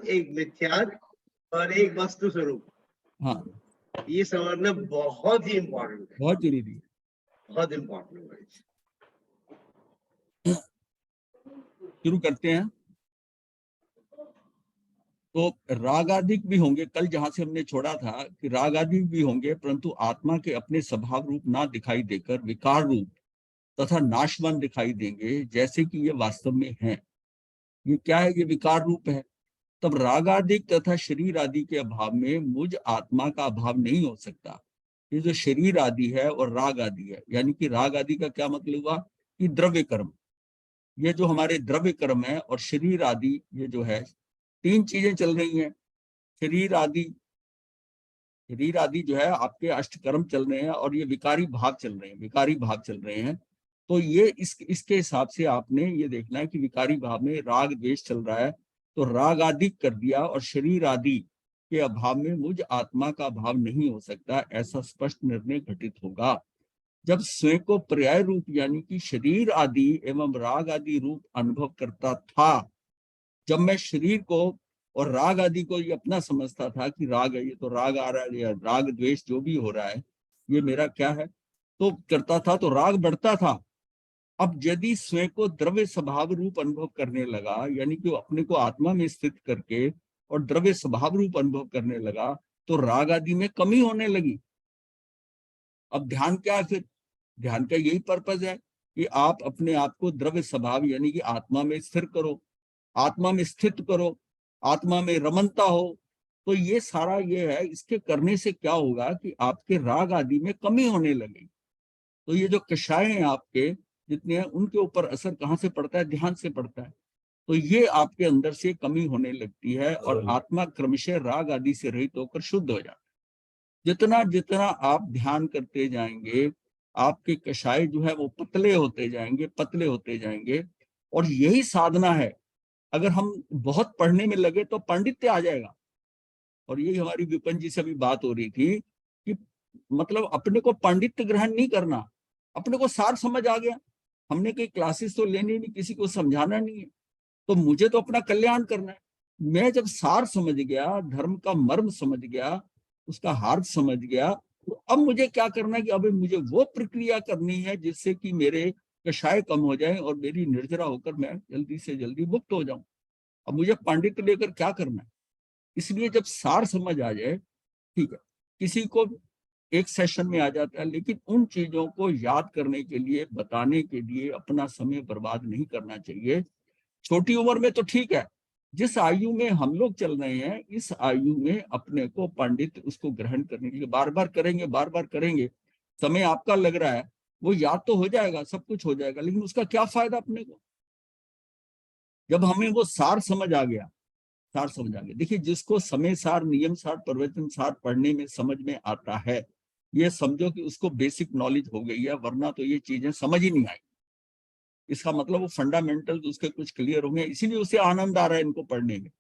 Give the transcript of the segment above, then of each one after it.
एक मिथ्यात्व और एक वस्तु स्वरूप, हाँ, ये समझना बहुत ही इम्पोर्टेंट है, बहुत जरूरी है। बहुत इम्पोर्टेंट है। शुरू करते हैं। तो रागादिक भी होंगे, कल जहां से हमने छोड़ा था कि रागादिक भी होंगे, परंतु आत्मा के अपने स्वभाव रूप ना दिखाई देकर विकार रूप तथा नाशवान दिखाई देंगे, जैसे कि ये वास्तव में है। ये क्या है? ये विकार रूप है। तब रागादिक तथा शरीर आदि के अभाव में मुझ आत्मा का अभाव नहीं हो सकता। ये जो शरीर आदि है और राग आदि है, यानी कि राग आदि का क्या मतलब हुआ कि द्रव्य कर्म, ये जो हमारे द्रव्य कर्म है और शरीर आदि, ये जो है तीन चीजें चल रही हैं। शरीर आदि, शरीर आदि जो है आपके अष्टकर्म चल रहे हैं और ये विकारी भाव चल रहे हैं, विकारी भाव चल रहे हैं। तो ये इसके हिसाब से आपने ये देखना है कि विकारी भाव में राग द्वेष चल रहा है, तो राग आदि कर दिया और शरीर आदि के अभाव में मुझ आत्मा का भाव नहीं हो सकता, ऐसा स्पष्ट निर्णय घटित होगा। जब स्वयं को पर्याय रूप यानी कि शरीर आदि एवं राग आदि रूप अनुभव करता था, जब मैं शरीर को और राग आदि को ये अपना समझता था कि राग है, ये तो राग आ रहा है, या राग द्वेष जो भी हो रहा है ये मेरा क्या है, तो करता था तो राग बढ़ता था। अब यदि स्वयं को द्रव्य स्वभाव रूप अनुभव करने लगा, यानी कि अपने को आत्मा में स्थित करके और द्रव्य स्वभाव रूप अनुभव करने लगा, तो राग आदि में कमी होने लगी। अब ध्यान क्या है फिर? ध्यान का यही पर्पज है कि आप अपने आप को द्रव्य स्वभाव यानी कि आत्मा में स्थिर करो, आत्मा में स्थित करो, आत्मा में रमनता हो। तो ये सारा ये है, इसके करने से क्या होगा कि आपके राग आदि में कमी होने लगेगी। तो ये जो कषाय हैं आपके जितने हैं, उनके ऊपर असर कहाँ से पड़ता है? ध्यान से पड़ता है। तो ये आपके अंदर से कमी होने लगती है और आत्मा क्रमशः राग आदि से रहित होकर शुद्ध हो जाता है। जितना जितना आप ध्यान करते जाएंगे, आपके कषाय जो है वो पतले होते जाएंगे, पतले होते जाएंगे। और यही साधना है। अगर हम बहुत पढ़ने में लगे तो पांडित्य आ जाएगा। और यही हमारी विपिन जी से भी बात हो रही थी कि मतलब अपने को पांडित्य ग्रहण नहीं करना, अपने को सार समझ आ गया। हमने कोई क्लासेस तो लेनी नहीं, किसी को समझाना नहीं है, तो मुझे तो अपना कल्याण करना है। मैं जब सार समझ गया, धर्म का मर्म समझ गया, उसका हार्द समझ गया, तो अब मुझे क्या करना है कि अब मुझे वो प्रक्रिया करनी है जिससे कि मेरे कषाय कम हो जाए और मेरी निर्जरा होकर मैं जल्दी से जल्दी मुक्त हो जाऊं। अब मुझे पांडित्य लेकर क्या करना है? इसलिए जब सार समझ आ जाए, ठीक है, किसी को एक सेशन में आ जाता है, लेकिन उन चीजों को याद करने के लिए, बताने के लिए अपना समय बर्बाद नहीं करना चाहिए। छोटी उम्र में तो ठीक है, जिस आयु में हम लोग चल रहे हैं, इस आयु में अपने को पंडित उसको ग्रहण करने के लिए बार बार करेंगे, बार बार करेंगे। समय आपका लग रहा है, वो याद तो हो जाएगा, सब कुछ हो जाएगा, लेकिन उसका क्या फायदा अपने को? जब हमें वो सार समझ आ गया, सार समझ आ गया। देखिए, जिसको समय सार, नियम सार, प्रवचन सार पढ़ने में समझ में आता है, ये समझो कि उसको बेसिक नॉलेज हो गई है, वरना तो ये चीजें समझ ही नहीं आई। इसका मतलब वो फंडामेंटल उसके कुछ क्लियर होंगे, इसीलिए उसे आनंद आ रहा है इनको पढ़ने में।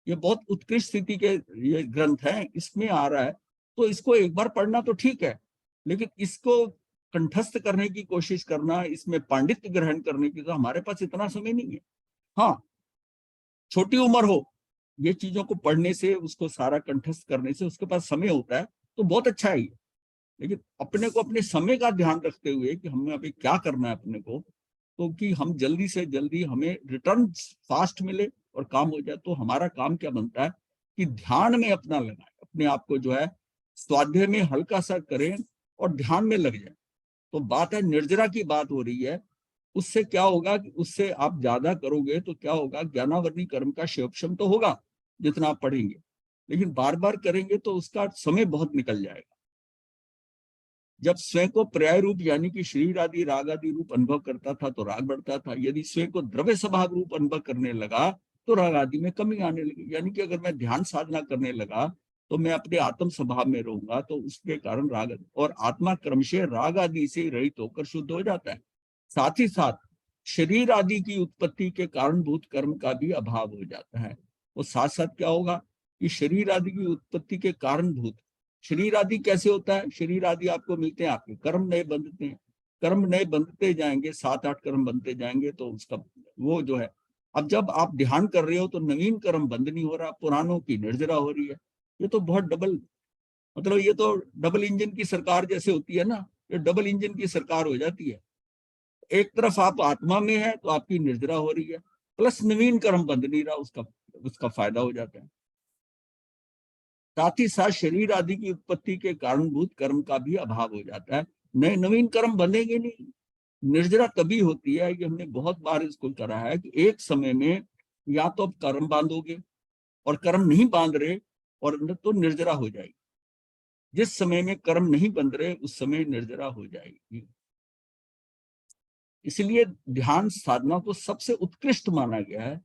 ये बहुत उत्कृष्ट स्थिति के ये ग्रंथ हैं, इसमें आ रहा है, तो इसको एक बार पढ़ना तो ठीक है, लेकिन इसको कंठस्थ करने की कोशिश करना, इसमें पांडित्य ग्रहण करने की, तो हमारे पास इतना समय नहीं है। हाँ, छोटी उम्र हो, ये चीजों को पढ़ने से, उसको सारा कंठस्थ करने से उसके पास समय होता है, तो बहुत अच्छा है ये। लेकिन अपने को अपने समय का ध्यान रखते हुए कि हमें अभी क्या करना है अपने को, तो कि हम जल्दी से जल्दी हमें रिटर्न फास्ट मिले और काम हो जाए। तो हमारा काम क्या बनता है कि ध्यान में अपना लगाए, अपने आप को जो है स्वाध्याय में हल्का सा करें और ध्यान में लग जाए। तो बात है निर्जरा की बात हो रही है। उससे क्या होगा कि उससे आप ज्यादा करोगे तो क्या होगा, ज्ञानावर्णी कर्म का शिवक्षम तो होगा जितना आप पढ़ेंगे, लेकिन बार बार करेंगे तो उसका समय बहुत निकल जाएगा। जब स्वयं को पर्याय रूप यानी कि शरीर आदि राग आदि रूप अनुभव करता था तो राग बढ़ता था, यदि स्वयं को द्रव्य स्वभाव रूप अनुभव करने लगा तो राग आदि में कमी आने लगी। यानी कि अगर मैं ध्यान साधना करने लगा तो मैं अपने आत्म स्वभाव में रहूंगा, तो उसके कारण राग और आत्मा क्रमशः राग आदि से रहित होकर शुद्ध हो जाता है। साथ ही साथ शरीर आदि की उत्पत्ति के कारणभूत कर्म का भी अभाव हो जाता है। और साथ साथ क्या होगा कि शरीर आदि की उत्पत्ति के कारणभूत, शरीर आदि कैसे होता है? शरीर आदि आपको मिलते हैं, आपके कर्म नए बंधते हैं, कर्म नए बंधते जाएंगे, 7-8 कर्म बनते जाएंगे, तो उसका वो जो है अब जब आप ध्यान कर रहे हो तो नवीन कर्म बंद नहीं हो रहा, पुरानों की निर्जरा हो रही है। ये तो बहुत डबल, मतलब ये तो डबल इंजन की सरकार जैसे होती है ना, ये डबल इंजन की सरकार हो जाती है। एक तरफ आप आत्मा में है तो आपकी निर्जरा हो रही है, प्लस नवीन कर्म बंद नहीं रहा, उसका उसका फायदा हो जाता है। साथ ही साथ शरीर आदि की उत्पत्ति के कारणभूत कर्म का भी अभाव हो जाता है। नए नवीन कर्म बंधेंगे नहीं। निर्जरा तभी होती है, ये हमने बहुत बार इसको करा है, कि एक समय में या तो आप कर्म बांधोगे और कर्म नहीं बांध रहे और तो निर्जरा हो जाएगी। जिस समय में कर्म नहीं बंध रहे उस समय निर्जरा हो जाएगी। इसलिए ध्यान साधना को सबसे उत्कृष्ट माना गया है।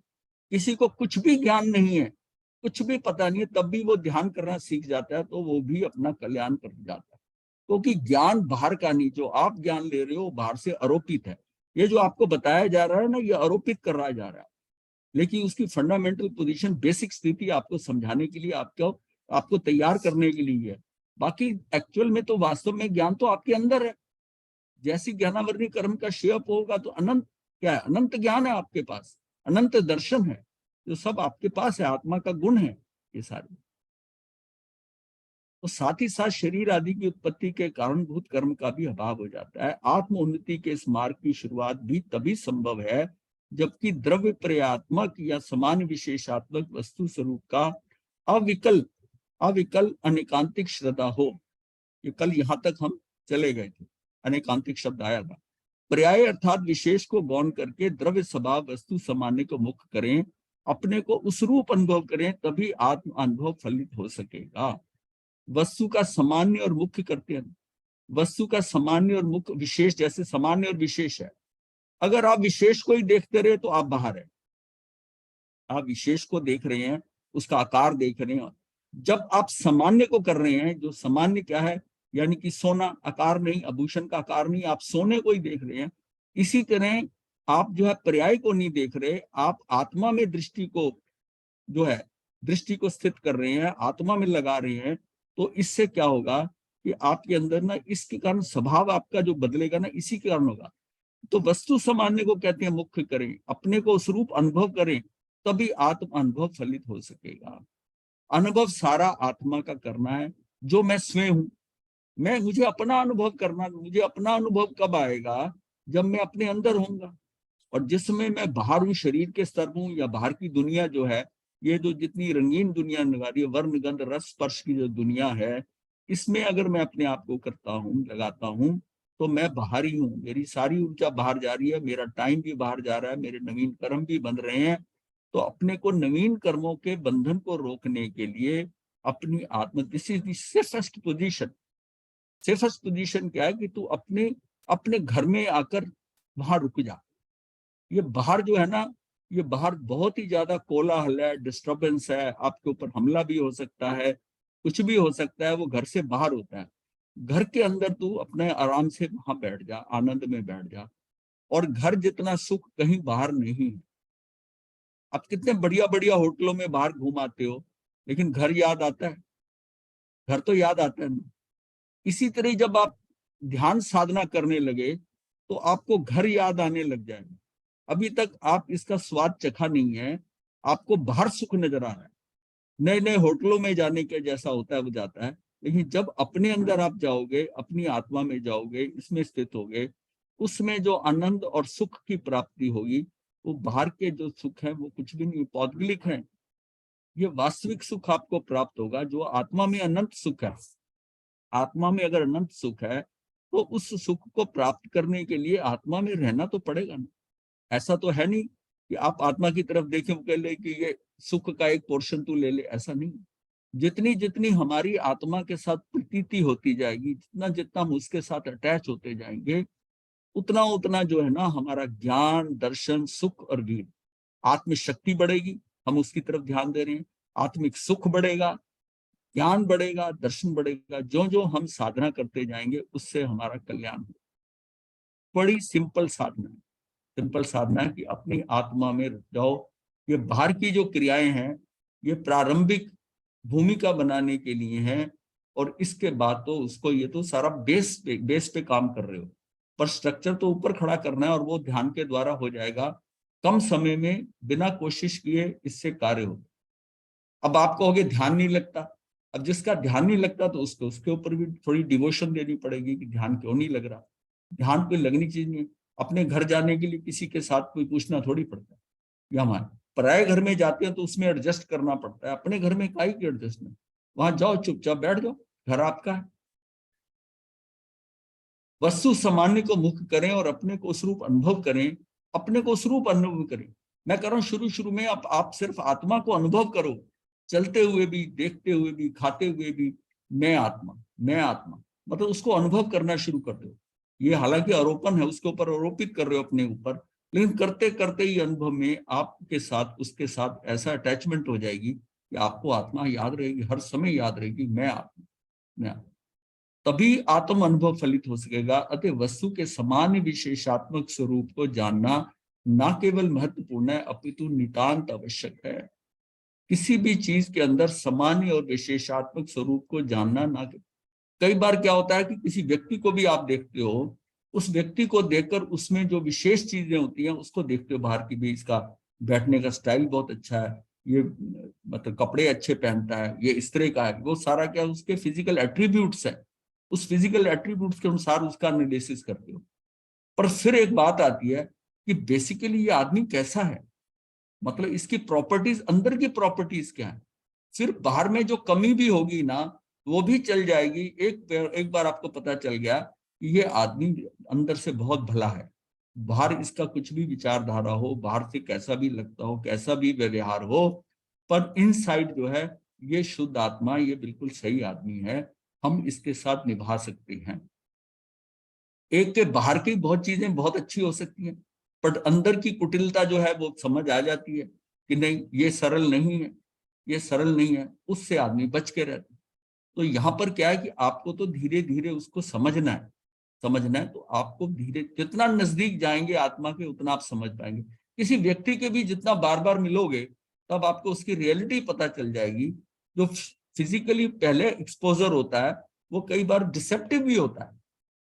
किसी को कुछ भी ज्ञान नहीं है, कुछ भी पता नहीं है, तब भी वो ध्यान करना सीख जाता है तो वो भी अपना कल्याण कर जाता है। क्योंकि ज्ञान बाहर का नहीं, जो आप ज्ञान ले रहे हो बाहर से आरोपित है। ये जो आपको बताया जा रहा है ना, ये आरोपित कर रहा जा रहा है, लेकिन उसकी फंडामेंटल पोजीशन, बेसिक स्थिति आपको समझाने के लिए, आपको तैयार करने के लिए है। बाकी एक्चुअल में तो वास्तव में ज्ञान तो आपके अंदर है। जैसी ज्ञानावरणी कर्म का शेप होगा तो अनंत क्या है, अनंत ज्ञान है आपके पास, अनंत दर्शन है, जो सब आपके पास है, आत्मा का गुण है ये सारे। तो साथ ही साथ शरीर आदि की उत्पत्ति के कारणभूत कर्म का भी अभाव हो जाता है। आत्म उन्नति के इस मार्ग की शुरुआत भी तभी संभव है जबकि द्रव्य पर्यात्मक या समान विशेषात्मक वस्तु स्वरूप का अविकल अविकल अनेकांतिक श्रद्धा हो। ये कल यहां तक हम चले गए थे, अनेकांतिक शब्द आया था। पर्याय अर्थात विशेष को गौण करके द्रव्य स्वभाव वस्तु सामान्य को मुख्य करें, अपने को उस रूप अनुभव करें, तभी आत्म अनुभव फलित हो सकेगा। वस्तु का सामान्य और मुख्य करते हैं। वस्तु का सामान्य और मुख्य, विशेष, जैसे सामान्य और विशेष है। अगर आप विशेष को ही देखते रहे तो आप बाहर है। आप विशेष को देख रहे हैं, उसका आकार देख रहे हैं। जब आप सामान्य को कर रहे हैं, जो सामान्य क्या है, यानी कि सोना, आकार नहीं, आभूषण का आकार नहीं, आप सोने को ही देख रहे हैं। इसी तरह आप जो है पर्याय को नहीं देख रहे, आप आत्मा में दृष्टि को जो है, दृष्टि को स्थित कर रहे हैं, आत्मा में लगा रहे हैं। तो इससे क्या होगा कि आपके अंदर ना, इसके कारण स्वभाव आपका जो बदलेगा ना, इसी के कारण होगा। तो वस्तु सामान्य को कहते हैं मुख्य करें, अपने को स्वरूप अनुभव करें, तभी आत्म अनुभव फलित हो सकेगा। अनुभव सारा आत्मा का करना है, जो मैं स्वयं हूं। मुझे अपना अनुभव करना, मुझे अपना अनुभव कब आएगा, जब मैं अपने अंदर होऊंगा। और जिसमें मैं बाहर हूँ, शरीर के स्तर हूँ, या बाहर की दुनिया जो है, ये जो जितनी रंगीन दुनिया निगारी, वर्ण गंध रस स्पर्श की जो दुनिया है, इसमें अगर मैं अपने आप को करता हूँ, लगाता हूँ, तो मैं बाहर ही हूँ। मेरी सारी ऊर्जा बाहर जा रही है, मेरा टाइम भी बाहर जा रहा है, मेरे नवीन कर्म भी बन रहे हैं। तो अपने को नवीन कर्मों के बंधन को रोकने के लिए अपनी आत्म, this is the safest position. Safest position क्या है कि तू अपने अपने घर में आकर वहां रुक जा। ये बाहर जो है ना, ये बाहर बहुत ही ज्यादा कोलाहल है, डिस्टरबेंस है, आपके ऊपर हमला भी हो सकता है, कुछ भी हो सकता है, वो घर से बाहर होता है। घर के अंदर तू अपने आराम से वहां बैठ जा, आनंद में बैठ जा। और घर जितना सुख कहीं बाहर नहीं है। आप कितने बढ़िया बढ़िया होटलों में बाहर घूम आते हो, लेकिन घर याद आता है? घर तो याद आता है ना। इसी तरह जब आप ध्यान साधना करने लगे तो आपको घर याद आने लग जाएगा। अभी तक आप इसका स्वाद चखा नहीं है, आपको बाहर सुख नजर आ रहा है, नए नए होटलों में जाने के जैसा होता है वो जाता है। लेकिन जब अपने अंदर आप जाओगे, अपनी आत्मा में जाओगे, इसमें स्थित होगे, उसमें जो आनंद और सुख की प्राप्ति होगी, वो बाहर के जो सुख है वो कुछ भी नहीं, पौद्गलिक है। ये वास्तविक सुख आपको प्राप्त होगा, जो आत्मा में अनंत सुख है। आत्मा में अगर अनंत सुख है तो उस सुख को प्राप्त करने के लिए आत्मा में रहना तो पड़ेगा ना। ऐसा तो है नहीं कि आप आत्मा की तरफ देखें, कह ले कि ये सुख का एक पोर्शन तू ले ले, ऐसा नहीं। जितनी जितनी हमारी आत्मा के साथ प्रतीति होती जाएगी, जितना जितना हम उसके साथ अटैच होते जाएंगे, उतना उतना जो है ना, हमारा ज्ञान, दर्शन, सुख और वीर, आत्म शक्ति बढ़ेगी। हम उसकी तरफ ध्यान दे रहे हैं, आत्मिक सुख बढ़ेगा, ज्ञान बढ़ेगा, दर्शन बढ़ेगा। जो जो हम साधना करते जाएंगे उससे हमारा कल्याण होगा। बड़ी सिंपल साधना है, सिंपल साधना है कि अपनी आत्मा में रुक जाओ। ये बाहर की जो क्रियाएं हैं, ये प्रारंभिक भूमिका बनाने के लिए हैं, और इसके बाद तो उसको, ये तो सारा बेस पे काम कर रहे हो, पर स्ट्रक्चर तो ऊपर खड़ा करना है, और वो ध्यान के द्वारा हो जाएगा। कम समय में बिना कोशिश किए इससे कार्य होता। अब आप कहोगे ध्यान नहीं लगता, अब जिसका ध्यान नहीं लगता तो उसको उसके ऊपर भी थोड़ी डिवोशन देनी पड़ेगी कि ध्यान क्यों नहीं लग रहा। ध्यान कोई लगनी चीज नहीं। अपने घर जाने के लिए किसी के साथ कोई पूछना थोड़ी पड़ता है, या हमारे पराये घर में जाते हैं तो उसमें एडजस्ट करना पड़ता है। अपने घर में काहे की एडजस्टमेंट, वहां जाओ चुपचाप बैठ जाओ, घर आपका है। वस्तु सामान्य को मुख्य करें और अपने को उस रूप अनुभव करें, अपने को उस रूप अनुभव करें। मैं कह रहा हूं शुरू शुरू में आप सिर्फ आत्मा को अनुभव करो, चलते हुए भी, देखते हुए भी, खाते हुए भी, मैं आत्मा, मैं आत्मा, मतलब उसको अनुभव करना शुरू कर दो। ये हालांकि आरोपण है, उसके ऊपर आरोपित कर रहे हो अपने ऊपर, लेकिन करते करते ही अनुभव में आपके साथ उसके साथ ऐसा अटैचमेंट हो जाएगी कि आपको आत्मा याद रहेगी, हर समय याद रहेगी, मैं आत्मा, मैं आत्मा। तभी आत्म अनुभव फलित हो सकेगा। अतः वस्तु के सामान्य विशेषात्मक स्वरूप को जानना न केवल महत्वपूर्ण है अपितु नितांत आवश्यक है। किसी भी चीज के अंदर सामान्य और विशेषात्मक स्वरूप को जानना ना, कई बार क्या होता है कि किसी व्यक्ति को भी आप देखते हो, उस व्यक्ति को देखकर उसमें जो विशेष चीजें होती हैं उसको देखते हो, बाहर की भी, इसका बैठने का स्टाइल बहुत अच्छा है, ये मतलब कपड़े अच्छे पहनता है, ये इस तरह का है, वो सारा क्या उसके फिजिकल एट्रीब्यूट्स है, उस फिजिकल एट्रीब्यूट्स के अनुसार उसका एनालिसिस करते हो। पर फिर एक बात आती है कि बेसिकली ये आदमी कैसा है, मतलब इसकी प्रॉपर्टीज, अंदर की प्रॉपर्टीज क्या है। सिर्फ बाहर में जो कमी भी होगी ना वो भी चल जाएगी। एक बार आपको पता चल गया कि ये आदमी अंदर से बहुत भला है, बाहर इसका कुछ भी विचारधारा हो, बाहर से कैसा भी लगता हो, कैसा भी व्यवहार हो, पर इनसाइड जो है ये शुद्ध आत्मा, ये बिल्कुल सही आदमी है, हम इसके साथ निभा सकते हैं। एक के बाहर की बहुत चीजें बहुत अच्छी हो सकती हैं, बट अंदर की कुटिलता जो है वो समझ आ जाती है कि नहीं ये सरल नहीं है, ये सरल नहीं है, उससे आदमी बच के रहता है। तो यहाँ पर क्या है कि आपको तो धीरे धीरे उसको समझना है, समझना है तो आपको धीरे, जितना नजदीक जाएंगे आत्मा के उतना आप समझ पाएंगे। किसी व्यक्ति के भी जितना बार बार मिलोगे तब आपको उसकी रियलिटी पता चल जाएगी। जो फिजिकली पहले एक्सपोजर होता है वो कई बार डिसेप्टिव भी होता है।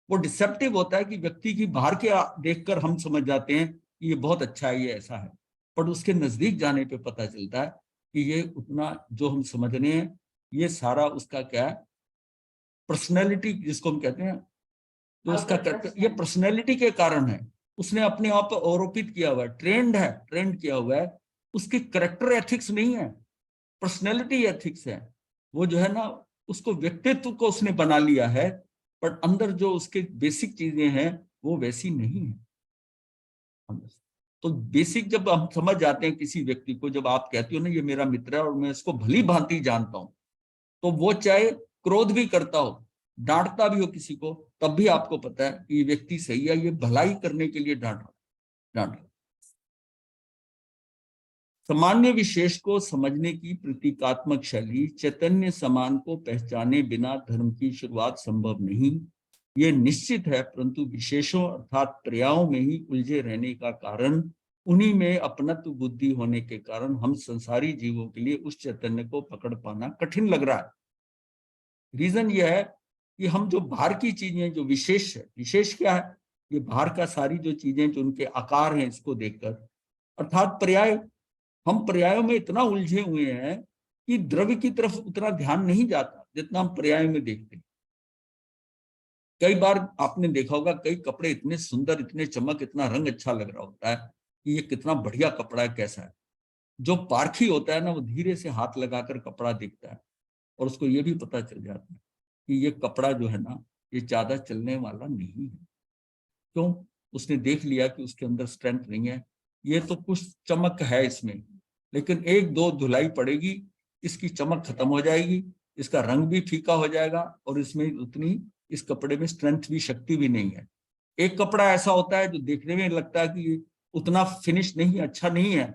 वो डिसेप्टिव होता है कि व्यक्ति की बाहर के देखकर हम समझ जाते हैं कि ये बहुत अच्छा है, ये ऐसा है, पर उसके नजदीक जाने पे पता चलता है कि ये उतना जो हम समझ रहे हैं ये सारा उसका क्या है, पर्सनैलिटी जिसको हम कहते हैं, जो उसका ये पर्सनैलिटी के कारण है। उसने अपने आप पर आरोपित किया हुआ है, ट्रेंड किया हुआ है, उसकी करेक्टर एथिक्स नहीं है, पर्सनैलिटी एथिक्स है। वो जो है ना उसको व्यक्तित्व को उसने बना लिया है, पर अंदर जो उसके बेसिक चीजें हैं वो वैसी नहीं है। तो बेसिक जब हम समझ जाते हैं किसी व्यक्ति को, जब आप कहते हो ना ये मेरा मित्र है और मैं इसको भली भांति जानता हूं, तो वो चाहे क्रोध भी करता हो, डांटता भी हो किसी को, तब भी आपको पता है कि ये व्यक्ति सही है, ये भलाई करने के लिए डांट रहा। सामान्य विशेष को समझने की प्रतीकात्मक शैली चैतन्य समान को पहचाने बिना धर्म की शुरुआत संभव नहीं, ये निश्चित है, परंतु विशेषों अर्थात पर्यायों में ही उलझे रहने का कारण, उन्हीं में अपनत्व बुद्धि होने के कारण हम संसारी जीवों के लिए उस चैतन्य को पकड़ पाना कठिन लग रहा है। रीजन यह है कि हम जो बाहर की चीजें, जो विशेष है, विशेष क्या है, ये बाहर का सारी जो चीजें जो उनके आकार हैं इसको देखकर, अर्थात पर्याय, हम पर्यायों में इतना उलझे हुए हैं कि द्रव्य की तरफ उतना ध्यान नहीं जाता जितना हम पर्याय में देखते हैं। कई बार आपने देखा होगा कई कपड़े इतने सुंदर, इतने चमक, इतना रंग अच्छा लग रहा होता है कि ये कितना बढ़िया कपड़ा है, कैसा है। जो पारखी होता है ना वो धीरे से हाथ लगाकर कपड़ा देखता है और उसको ये भी पता चल जाता है कि ये कपड़ा जो है ना ये ज्यादा चलने वाला नहीं है। क्यों? उसने देख लिया कि उसके अंदर स्ट्रेंथ नहीं है, ये तो कुछ चमक है इसमें, लेकिन एक दो धुलाई पड़ेगी इसकी चमक खत्म हो जाएगी, इसका रंग भी फीका हो जाएगा और इसमें उतनी, इस कपड़े में स्ट्रेंथ भी, शक्ति भी नहीं है। एक कपड़ा ऐसा होता है जो देखने में लगता है कि उतना फिनिश नहीं, अच्छा नहीं है,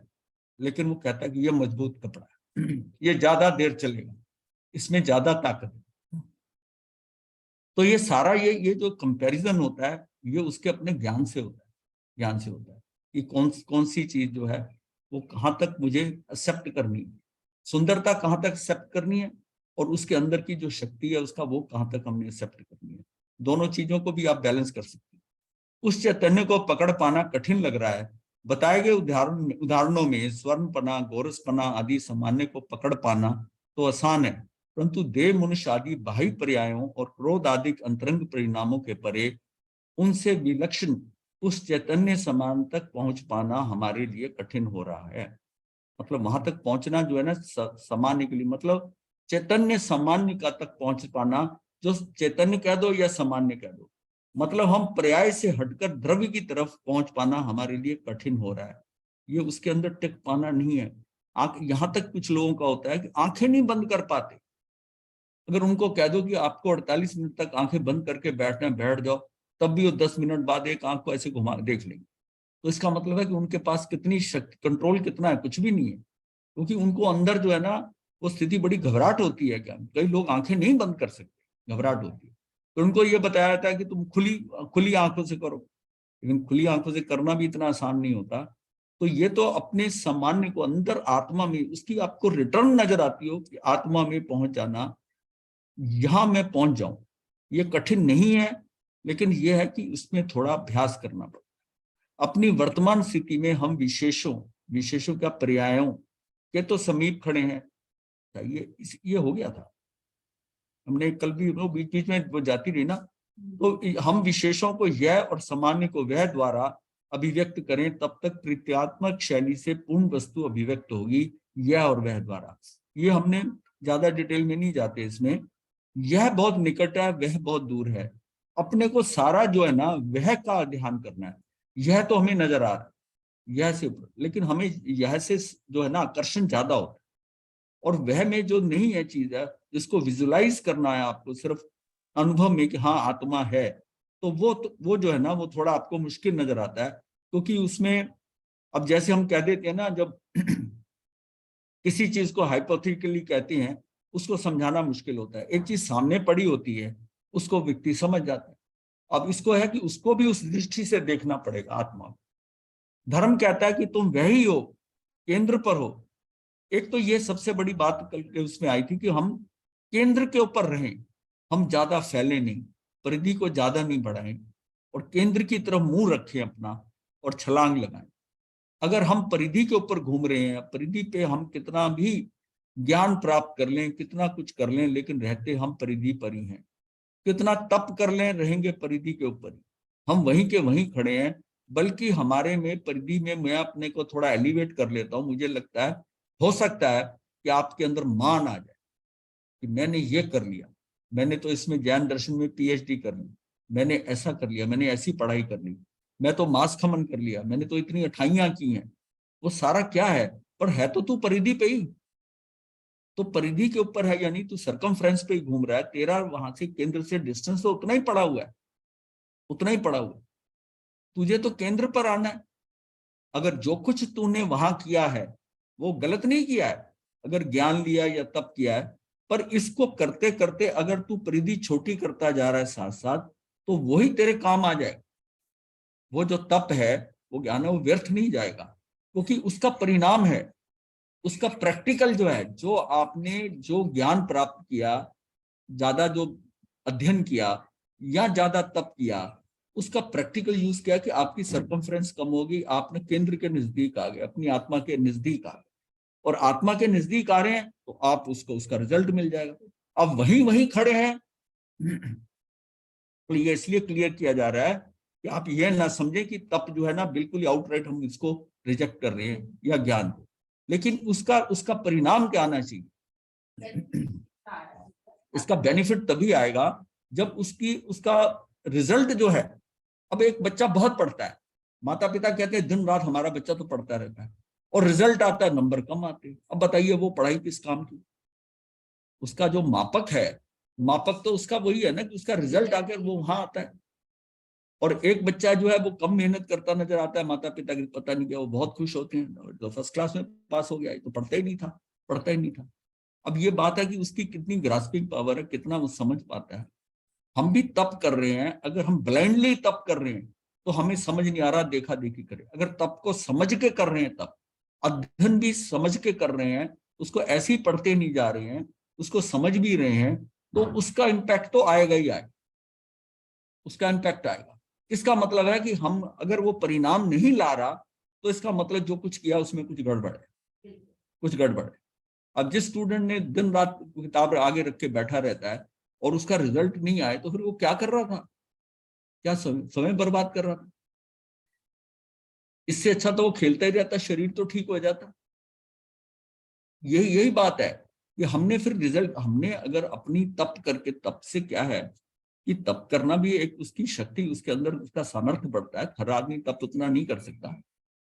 लेकिन वो कहता है कि ये मजबूत कपड़ा है, ये ज्यादा देर चलेगा, इसमें ज्यादा ताकत है। तो ये सारा ये जो कंपैरिजन होता है ये उसके अपने ज्ञान से होता है, ज्ञान से होता है कि कौन कौन सी चीज जो है वो कहाँ तक मुझे एक्सेप्ट करनी है, सुंदरता कहाँ तक एक्सेप्ट करनी है, और उसके अंदर की जो शक्ति है उसका वो कहाँ तक हमने एक्सेप्ट करनी है। दोनों चीजों को भी आप बैलेंस कर सकते हैं। उस चैतन्य को पकड़ पाना कठिन लग रहा है बताए गए उदाहरणों में स्वर्णपना, गोरसपना आदि सामान्य को पकड़ पाना तो आसान है, परंतु देह, मनुष्य आदि बाह्य पर्यायों और क्रोध आदि अंतरंग परिणामों के परे उनसे विलक्षण उस चैतन्य समान तक पहुंच पाना हमारे लिए कठिन हो रहा है। मतलब वहां तक पहुंचना जो है ना, सामान्य के लिए मतलब चैतन्य सामान्य का तक पहुंच पाना, जो चैतन्य कह दो या सामान्य कह दो, मतलब हम पर्याय से हटकर द्रव्य की तरफ पहुंच पाना हमारे लिए कठिन हो रहा है। ये उसके अंदर टिक पाना नहीं है। यहां तक कुछ लोगों का होता है कि आंखें नहीं बंद कर पाते। अगर उनको कह दो कि आपको 48 मिनट तक आंखें बंद करके बैठना है, बैठ जाओ, तब भी वो 10 मिनट बाद एक आंख को ऐसे घुमा देख लेंगे। तो इसका मतलब है कि उनके पास कितनी शक्ति, कंट्रोल कितना है, कुछ भी नहीं है। क्योंकि उनको अंदर जो है ना, वो स्थिति बड़ी घबराहट होती है। क्या कई लोग आंखें नहीं बंद कर सकते, घबराहट होती है। तो उनको ये बताया जाता है कि तुम खुली खुली आंखों से करो, लेकिन खुली आंखों से करना भी इतना आसान नहीं होता। तो ये तो अपने सामान्य को अंदर आत्मा में उसकी आपको रिटर्न नजर आती हो कि आत्मा में पहुंच जाना, यहां मैं पहुंच जाऊं, ये कठिन नहीं है, लेकिन ये है कि उसमें थोड़ा अभ्यास करना पड़ता है। अपनी वर्तमान स्थिति में हम विशेषों विशेषों क्या पर्यायों के तो समीप खड़े हैं। ये हो गया था, हमने कल भी वो बीच बीच में वो जाती रही ना। तो हम विशेषों को यह और सामान्य को वह द्वारा अभिव्यक्त करें, तब तक तृतीयात्मक शैली से पूर्ण वस्तु अभिव्यक्त होगी, यह और वह द्वारा। ये हमने ज्यादा डिटेल में नहीं जाते इसमें। यह बहुत निकट है, वह बहुत दूर है। अपने को सारा जो है ना वह का ध्यान करना है। यह तो हमें नजर आ रहा है, यह से, लेकिन हमें यह से जो है ना आकर्षण ज्यादा होता है। और वह में जो नहीं है चीज है, जिसको विजुलाइज करना है आपको सिर्फ अनुभव में कि हाँ आत्मा है, तो वो जो है ना वो थोड़ा आपको मुश्किल नजर आता है। क्योंकि उसमें अब जैसे हम कह देते हैं ना, जब किसी चीज को हाइपोथेटिकली कहते हैं, उसको समझाना मुश्किल होता है। एक चीज सामने पड़ी होती है, उसको व्यक्ति समझ जाता है। अब इसको है कि उसको भी उस दृष्टि से देखना पड़ेगा आत्मा को। धर्म कहता है कि तुम वही हो, केंद्र पर हो। एक तो ये सबसे बड़ी बात कल के उसमें आई थी कि हम केंद्र के ऊपर रहें, हम ज्यादा फैले नहीं, परिधि को ज्यादा नहीं बढ़ाएं, और केंद्र की तरफ मुंह रखें अपना और छलांग लगाएं। अगर हम परिधि के ऊपर घूम रहे हैं, परिधि पे हम कितना भी ज्ञान प्राप्त कर लें, कितना कुछ कर लें, लेकिन रहते हम परिधि पर ही हैं। कितना तप कर लें, रहेंगे परिधि के ऊपर ही, हम वहीं के वहीं खड़े हैं। बल्कि हमारे में परिधि में मैं अपने को थोड़ा एलिवेट कर लेता हूं। मुझे लगता है हो सकता है कि आपके अंदर मान आ जाए कि मैंने ये कर लिया, मैंने तो इसमें ज्ञान दर्शन में पीएचडी कर ली, मैंने ऐसा कर लिया, मैंने ऐसी पढ़ाई कर ली, मैं तो मास खमन कर लिया, मैंने तो इतनी अठाइयां की हैं। वो सारा क्या है, पर है तो तू परिधि पे ही। तो परिधि के ऊपर है, यानी तू सरकमफ्रेंस पे ही घूम रहा है। तेरा वहां से केंद्र से डिस्टेंस तो उतना ही पड़ा हुआ है, उतना ही पड़ा हुआ है। तुझे तो केंद्र पर आना है। अगर जो कुछ तूने वहां किया है वो गलत नहीं किया है, अगर ज्ञान लिया या तप किया है, पर इसको करते करते अगर तू परिधि छोटी करता जा रहा है साथ साथ, तो वही तेरे काम आ जाएगा। वो जो तप है, वो ज्ञान है, वो व्यर्थ नहीं जाएगा, क्योंकि उसका परिणाम है, उसका प्रैक्टिकल जो है, जो आपने जो ज्ञान प्राप्त किया, ज्यादा जो अध्ययन किया या ज्यादा तप किया, उसका प्रैक्टिकल यूज किया कि आपकी सर्कमफ्रेंस कम होगी, आपने केंद्र के नजदीक आ गए, अपनी आत्मा के नजदीक आ गए। और आत्मा के नजदीक आ रहे हैं तो आप उसको उसका रिजल्ट मिल जाएगा। अब वहीं वहीं खड़े हैं। तो ये इसलिए क्लियर किया जा रहा है कि आप ये ना समझें कि तप जो है ना बिल्कुल आउटराइट हम इसको रिजेक्ट कर रहे हैं या ज्ञान को, लेकिन उसका उसका परिणाम क्या आना चाहिए। इसका बेनिफिट तभी आएगा जब उसका रिजल्ट जो है। अब एक बच्चा बहुत पढ़ता है, माता पिता कहते हैं दिन रात हमारा बच्चा तो पढ़ता रहता है, और रिजल्ट आता है नंबर कम आते हैं। अब बताइए वो पढ़ाई किस काम की। उसका जो मापक है, मापक तो उसका वही है ना कि उसका रिजल्ट आकर वो वहां आता है। और एक बच्चा जो है वो कम मेहनत करता नजर आता है, माता पिता की पता नहीं क्या, वो बहुत खुश होते हैं, तो फर्स्ट क्लास में पास हो गया, तो पढ़ता ही नहीं था, पढ़ता ही नहीं था। अब ये बात है कि उसकी कितनी ग्रास्पिंग पावर है, कितना वो समझ पाता है। हम भी तप कर रहे हैं, अगर हम ब्लाइंडली तप कर रहे हैं तो हमें समझ नहीं आ रहा, देखा देखी करें। अगर तप को समझ के कर रहे हैं, तप अध्ययन भी समझ के कर रहे हैं, उसको ऐसे ही पढ़ते नहीं जा रहे हैं, उसको समझ भी रहे हैं, तो उसका इम्पैक्ट तो आएगा ही आएगा, उसका इम्पैक्ट आएगा। इसका मतलब है कि हम अगर वो परिणाम नहीं ला रहा, तो इसका मतलब जो कुछ किया उसमें कुछ गड़बड़ है, कुछ गड़बड़ है। अब जिस स्टूडेंट ने दिन रात किताब आगे रख के बैठा रहता है और उसका रिजल्ट नहीं आए, तो फिर वो क्या कर रहा था? क्या समय बर्बाद कर रहा था? इससे अच्छा तो वो खेलता ही रहता, शरीर तो ठीक हो जाता। यही यही बात है कि हमने फिर रिजल्ट, हमने अगर अपनी तप करके, तप से क्या है कि तप करना भी एक उसकी शक्ति, उसके अंदर उसका सामर्थ्य बढ़ता है। हर आदमी तप उतना नहीं कर सकता।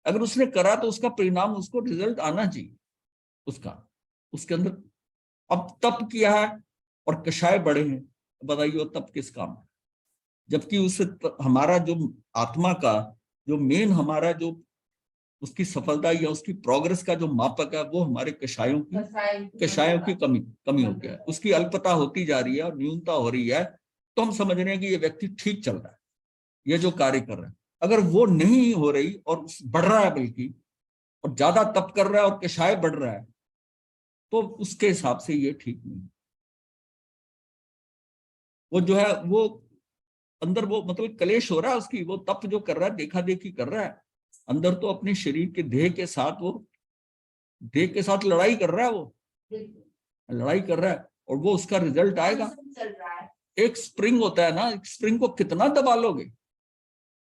अगर उसने करा तो उसका परिणाम, उसको रिजल्ट आना चाहिए उसका, उसके अंदर। अब तप किया है और कषाय बढ़े हैं, बताइए वो तप किस काम? जबकि उससे हमारा जो आत्मा का जो मेन, हमारा जो उसकी सफलता या उसकी प्रोग्रेस का जो मापक है, वो हमारे कषायों की कमी कमी हो गया है। उसकी अल्पता होती जा रही है और न्यूनता हो रही है। तो हम समझ रहे हैं कि ये व्यक्ति ठीक चल रहा है, ये जो कार्य कर रहा है। अगर वो नहीं हो रही और बढ़ रहा है बल्कि, और ज्यादा तप कर रहा है और कषाय बढ़ रहा है, तो उसके हिसाब से ये ठीक नहीं। वो जो है वो अंदर वो मतलब कलेश हो रहा है उसकी, वो तप जो कर रहा है, देखा देखी कर रहा है अंदर, तो अपने शरीर के देह के साथ, वो देह के साथ लड़ाई कर रहा है, वो लड़ाई कर रहा है, और वो उसका रिजल्ट आएगा। एक स्प्रिंग होता है ना, एक स्प्रिंग को कितना दबा लोगे?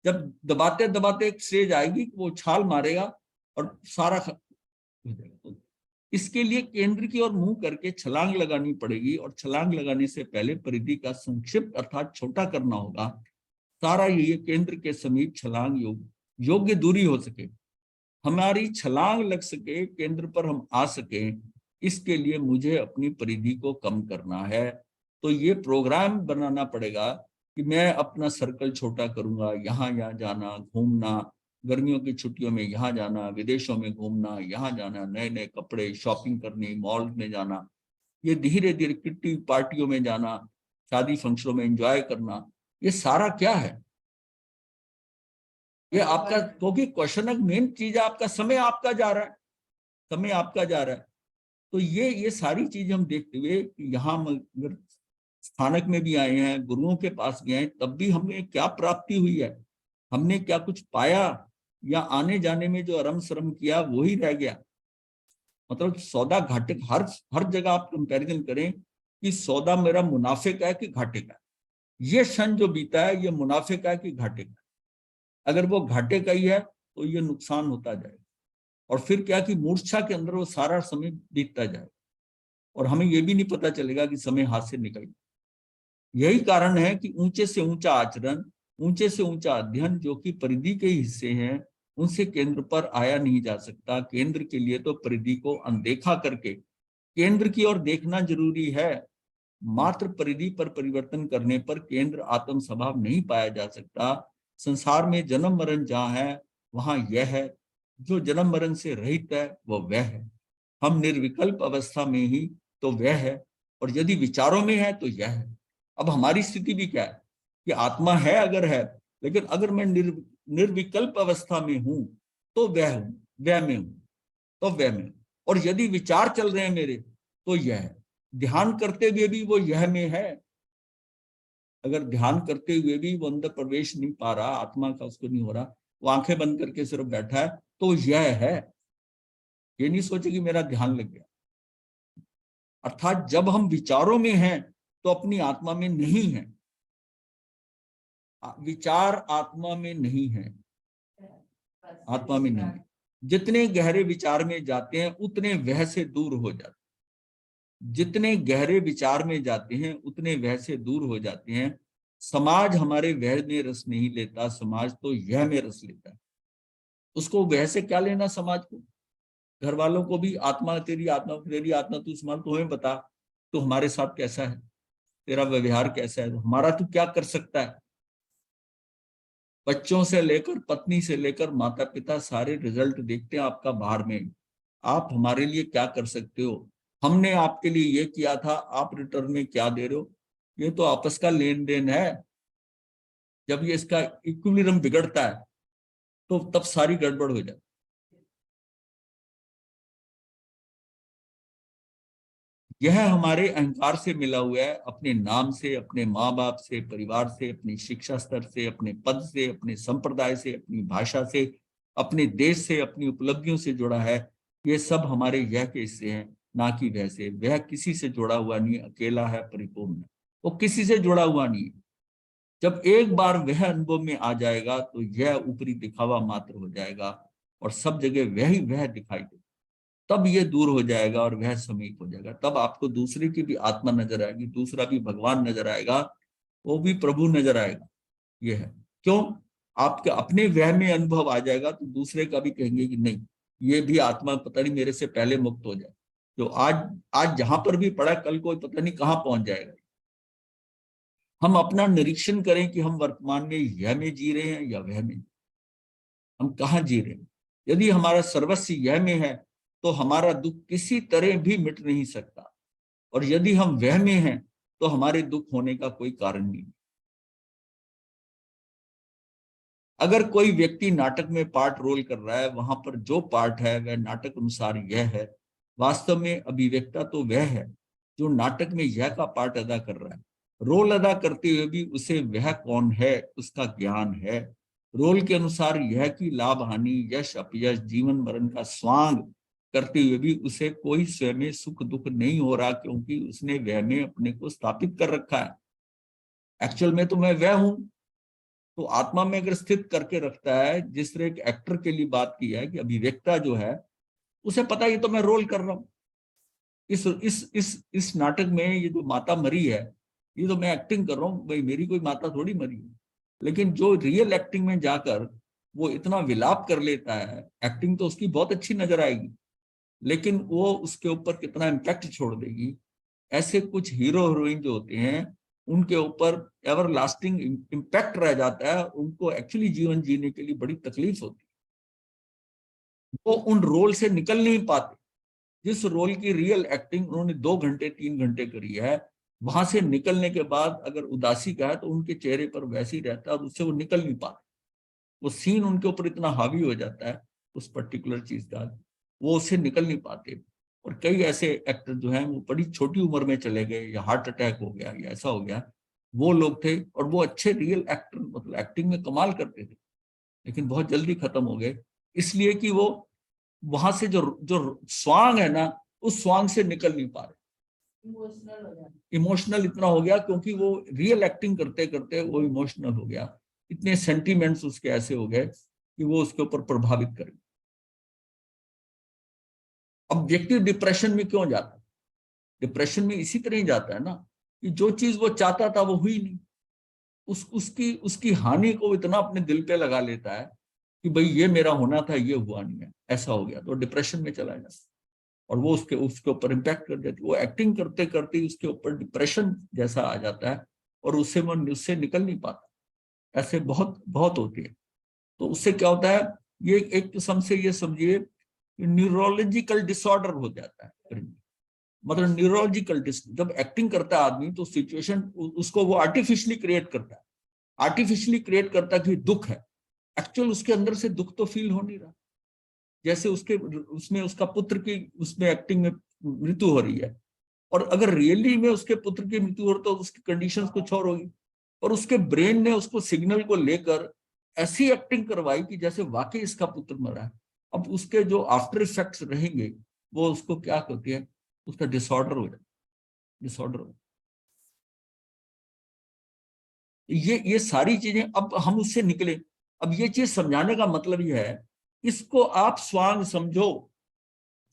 जब दबाते दबाते एक स्टेज आएगी वो छाल मारेगा और सारा इसके लिए केंद्र की ओर मुंह करके छलांग लगानी पड़ेगी, और छलांग लगाने से पहले परिधि का संक्षिप्त अर्थात छोटा करना होगा। सारा ये केंद्र के समीप छलांग योग्य दूरी हो सके, हमारी छलांग लग सके, केंद्र पर हम आ सके, इसके लिए मुझे अपनी परिधि को कम करना है। तो ये प्रोग्राम बनाना पड़ेगा कि मैं अपना सर्कल छोटा करूंगा, यहाँ यहाँ जाना, घूमना, गर्मियों की छुट्टियों में यहाँ जाना, विदेशों में घूमना, यहाँ जाना, नए नए कपड़े शॉपिंग करनी, मॉल में जाना, ये धीरे धीरे किट्टी पार्टियों में जाना, शादी फंक्शनों में एंजॉय करना, ये सारा क्या है? ये आपका, क्योंकि क्वेश्चन मेन चीज है, आपका समय आपका जा रहा है, समय आपका जा रहा है। तो ये सारी चीज हम देखते हुए यहाँ अगर स्थानक में भी आए हैं, गुरुओं के पास भी आए, तब भी हमें क्या प्राप्ति हुई है? हमने क्या कुछ पाया? या आने जाने में जो अरम शरम किया वही रह गया? मतलब सौदा घाटे, हर जगह आप कंपैरिजन करें कि सौदा मेरा मुनाफे का है कि घाटे का। ये क्षण जो बीता है ये मुनाफे का है कि घाटे का? अगर वो घाटे का ही है तो ये नुकसान होता जाएगा, और फिर क्या कि मूर्छा के अंदर वो सारा समय बीतता जाएगा और हमें ये भी नहीं पता चलेगा कि समय हाथ से निकल गया। यही कारण है कि ऊंचे से ऊंचा आचरण, ऊंचे से ऊंचा अध्ययन जो कि परिधि के हिस्से हैं, उनसे केंद्र पर आया नहीं जा सकता। केंद्र के लिए तो परिधि को अनदेखा करके केंद्र की ओर देखना जरूरी है। मात्र परिधि पर परिवर्तन करने पर केंद्र आत्म स्वभाव नहीं पाया जा सकता। संसार में जन्म मरण जहां है वहां यह है, जो जन्म मरण से रहित है वो वह है। हम निर्विकल्प अवस्था में ही तो वह है, और यदि विचारों में है तो यह है। अब हमारी स्थिति भी क्या है कि आत्मा है अगर है, लेकिन अगर मैं निर्विकल्प अवस्था में हूं तो वह हूं, वह में हूं तो वह में, और यदि विचार चल रहे हैं मेरे तो यह है। ध्यान करते हुए भी वो यह में है। अगर ध्यान करते हुए भी वो अंदर प्रवेश नहीं पा रहा, आत्मा का उसको नहीं हो रहा, वो आंखें बंद करके सिर्फ बैठा है, तो यह है। ये नहीं सोचे कि मेरा ध्यान लग गया। अर्थात जब हम विचारों में हैं तो अपनी आत्मा में नहीं है। विचार आत्मा में नहीं है, आत्मा में नहीं है। जितने गहरे विचार में जाते हैं उतने वह से दूर हो जाते हैं, जितने गहरे विचार में जाते हैं उतने वह से दूर हो जाते हैं। समाज हमारे वह में रस नहीं लेता, समाज तो यह में रस लेता है। उसको वह से क्या लेना समाज को? घर वालों को भी आत्मा तेरी आत्मा, तेरी आत्मा तू संभाल, तो हमें बता तो हमारे साथ कैसा है, तेरा व्यवहार कैसा है, हमारा तू क्या कर सकता है? बच्चों से लेकर, पत्नी से लेकर, माता पिता सारे रिजल्ट देखते हैं आपका बाहर में। आप हमारे लिए क्या कर सकते हो? हमने आपके लिए ये किया था, आप रिटर्न में क्या दे रहे हो? ये तो आपस का लेन देन है। जब ये इसका इक्विलिब्रियम बिगड़ता है तो तब सारी गड़बड़ हो जाती। यह हमारे अहंकार से मिला हुआ है, अपने नाम से, अपने माँ बाप से, परिवार से, अपनी शिक्षा स्तर से, अपने पद से, अपने संप्रदाय से, अपनी भाषा से, अपने देश से, अपनी उपलब्धियों से जुड़ा है। ये सब हमारे यह के हिस्से हैं, ना कि वैसे। वह किसी से जुड़ा हुआ नहीं, अकेला है, परिपूर्ण है, वो किसी से जुड़ा हुआ नहीं है। जब एक बार वह अनुभव में आ जाएगा तो यह ऊपरी दिखावा मात्र हो जाएगा और सब जगह वह दिखाई देगा। तब यह दूर हो जाएगा और वह समीप हो जाएगा। तब आपको दूसरे की भी आत्मा नजर आएगी, दूसरा भी भगवान नजर आएगा, वो भी प्रभु नजर आएगा। यह है क्यों, आपके अपने वह में अनुभव आ जाएगा तो दूसरे का भी कहेंगे कि नहीं, ये भी आत्मा पता नहीं मेरे से पहले मुक्त हो जाए। जो आज आज जहां पर भी पड़ा, कल कोई पता नहीं कहां पहुंच जाएगा। हम अपना निरीक्षण करें कि हम वर्तमान में यह में जी रहे हैं या वह में, हम कहाँ जी रहे हैं। यदि हमारा सर्वस्व यह में है तो हमारा दुख किसी तरह भी मिट नहीं सकता, और यदि हम वह में हैं तो हमारे दुख होने का कोई कारण नहीं। अगर कोई व्यक्ति नाटक में पार्ट रोल कर रहा है, वहां पर जो पार्ट है वह नाटक अनुसार यह है, वास्तव में अभिव्यक्ता तो वह है जो नाटक में यह का पार्ट अदा कर रहा है। रोल अदा करते हुए भी उसे वह कौन है उसका ज्ञान है। रोल के अनुसार यह की लाभ हानि, यश अपयश, जीवन मरण का स्वांग करते हुए भी उसे कोई स्वयं सुख दुख नहीं हो रहा, क्योंकि उसने वह में अपने को स्थापित कर रखा है। एक्चुअल में तो मैं वह हूं। तो आत्मा में अगर स्थित करके रखता है, जिस तरह एक एक्टर के लिए बात की है कि अभिव्यक्ता जो है उसे पता है ये तो मैं रोल कर रहा हूं। इस नाटक में ये जो माता मरी है, ये तो मैं एक्टिंग कर रहा हूँ भाई, मेरी कोई माता थोड़ी मरी है। लेकिन जो रियल एक्टिंग में जाकर वो इतना विलाप कर लेता है, एक्टिंग तो उसकी बहुत अच्छी नजर आएगी, लेकिन वो उसके ऊपर कितना इम्पैक्ट छोड़ देगी। ऐसे कुछ हीरो हीरोइन जो होते हैं उनके ऊपर एवर लास्टिंग इम्पैक्ट रह जाता है, उनको एक्चुअली जीवन जीने के लिए बड़ी तकलीफ होती है, वो उन रोल से निकल नहीं पाते। जिस रोल की रियल एक्टिंग उन्होंने 2 घंटे 3 घंटे करी है, वहां से निकलने के बाद अगर उदासी का है तो उनके चेहरे पर वैसे ही रहता है और उससे वो निकल नहीं पाते। वो सीन उनके ऊपर इतना हावी हो जाता है उस पर्टिकुलर चीज का, वो उससे निकल नहीं पाते। और कई ऐसे एक्टर जो हैं वो बड़ी छोटी उम्र में चले गए, या हार्ट अटैक हो गया या ऐसा हो गया। वो लोग थे और वो अच्छे रियल एक्टर, मतलब एक्टिंग में कमाल करते थे, लेकिन बहुत जल्दी खत्म हो गए, इसलिए कि वो वहां से जो जो स्वांग है ना, उस स्वांग से निकल नहीं पा रहे। इमोशनल इतना हो गया, क्योंकि वो रियल एक्टिंग करते करते वो इमोशनल हो गया। इतने सेंटीमेंट्स उसके ऐसे हो गए कि वो उसके ऊपर प्रभावित कर गए। अब व्यक्ति डिप्रेशन में क्यों जाता है? डिप्रेशन में इसी तरह ही जाता है ना, कि जो चीज वो चाहता था वो हुई नहीं। उसकी उसकी हानि को इतना अपने दिल पे लगा लेता है कि भाई ये मेरा होना था, ये हुआ नहीं है, ऐसा हो गया, तो डिप्रेशन में चला जाता है। और वो उसके उसके ऊपर इम्पैक्ट कर देती है। वो एक्टिंग करते करते उसके ऊपर डिप्रेशन जैसा आ जाता है और उससे निकल नहीं पाता। ऐसे बहुत बहुत होती है। तो उससे क्या होता है, ये एक किस्म से ये समझिए न्यूरोलॉजिकल डिसऑर्डर हो जाता है। मतलब न्यूरोलॉजिकल जब एक्टिंग करता है आदमी तो सिचुएशन उसको वो आर्टिफिशियली क्रिएट करता है। आर्टिफिशियली क्रिएट करता है कि दुख है, एक्चुअल उसके अंदर से दुख तो फील हो नहीं रहा। जैसे उसमें उसका पुत्र की उसमें एक्टिंग में मृत्यु हो रही है, और अगर रियली में उसके पुत्र की मृत्यु हो रही तो उसकी कंडीशंस कुछ और होगी। और उसके ब्रेन ने उसको सिग्नल को लेकर ऐसी एक्टिंग करवाई कि जैसे वाकई इसका पुत्र मरा है। अब उसके जो आफ्टर इफेक्ट्स रहेंगे वो उसको क्या कहते हैं, उसका डिसऑर्डर हो जाए, डिसऑर्डर हो। ये सारी चीजें अब हम उससे निकले। अब ये चीज समझाने का मतलब ये है, इसको आप स्वांग समझो।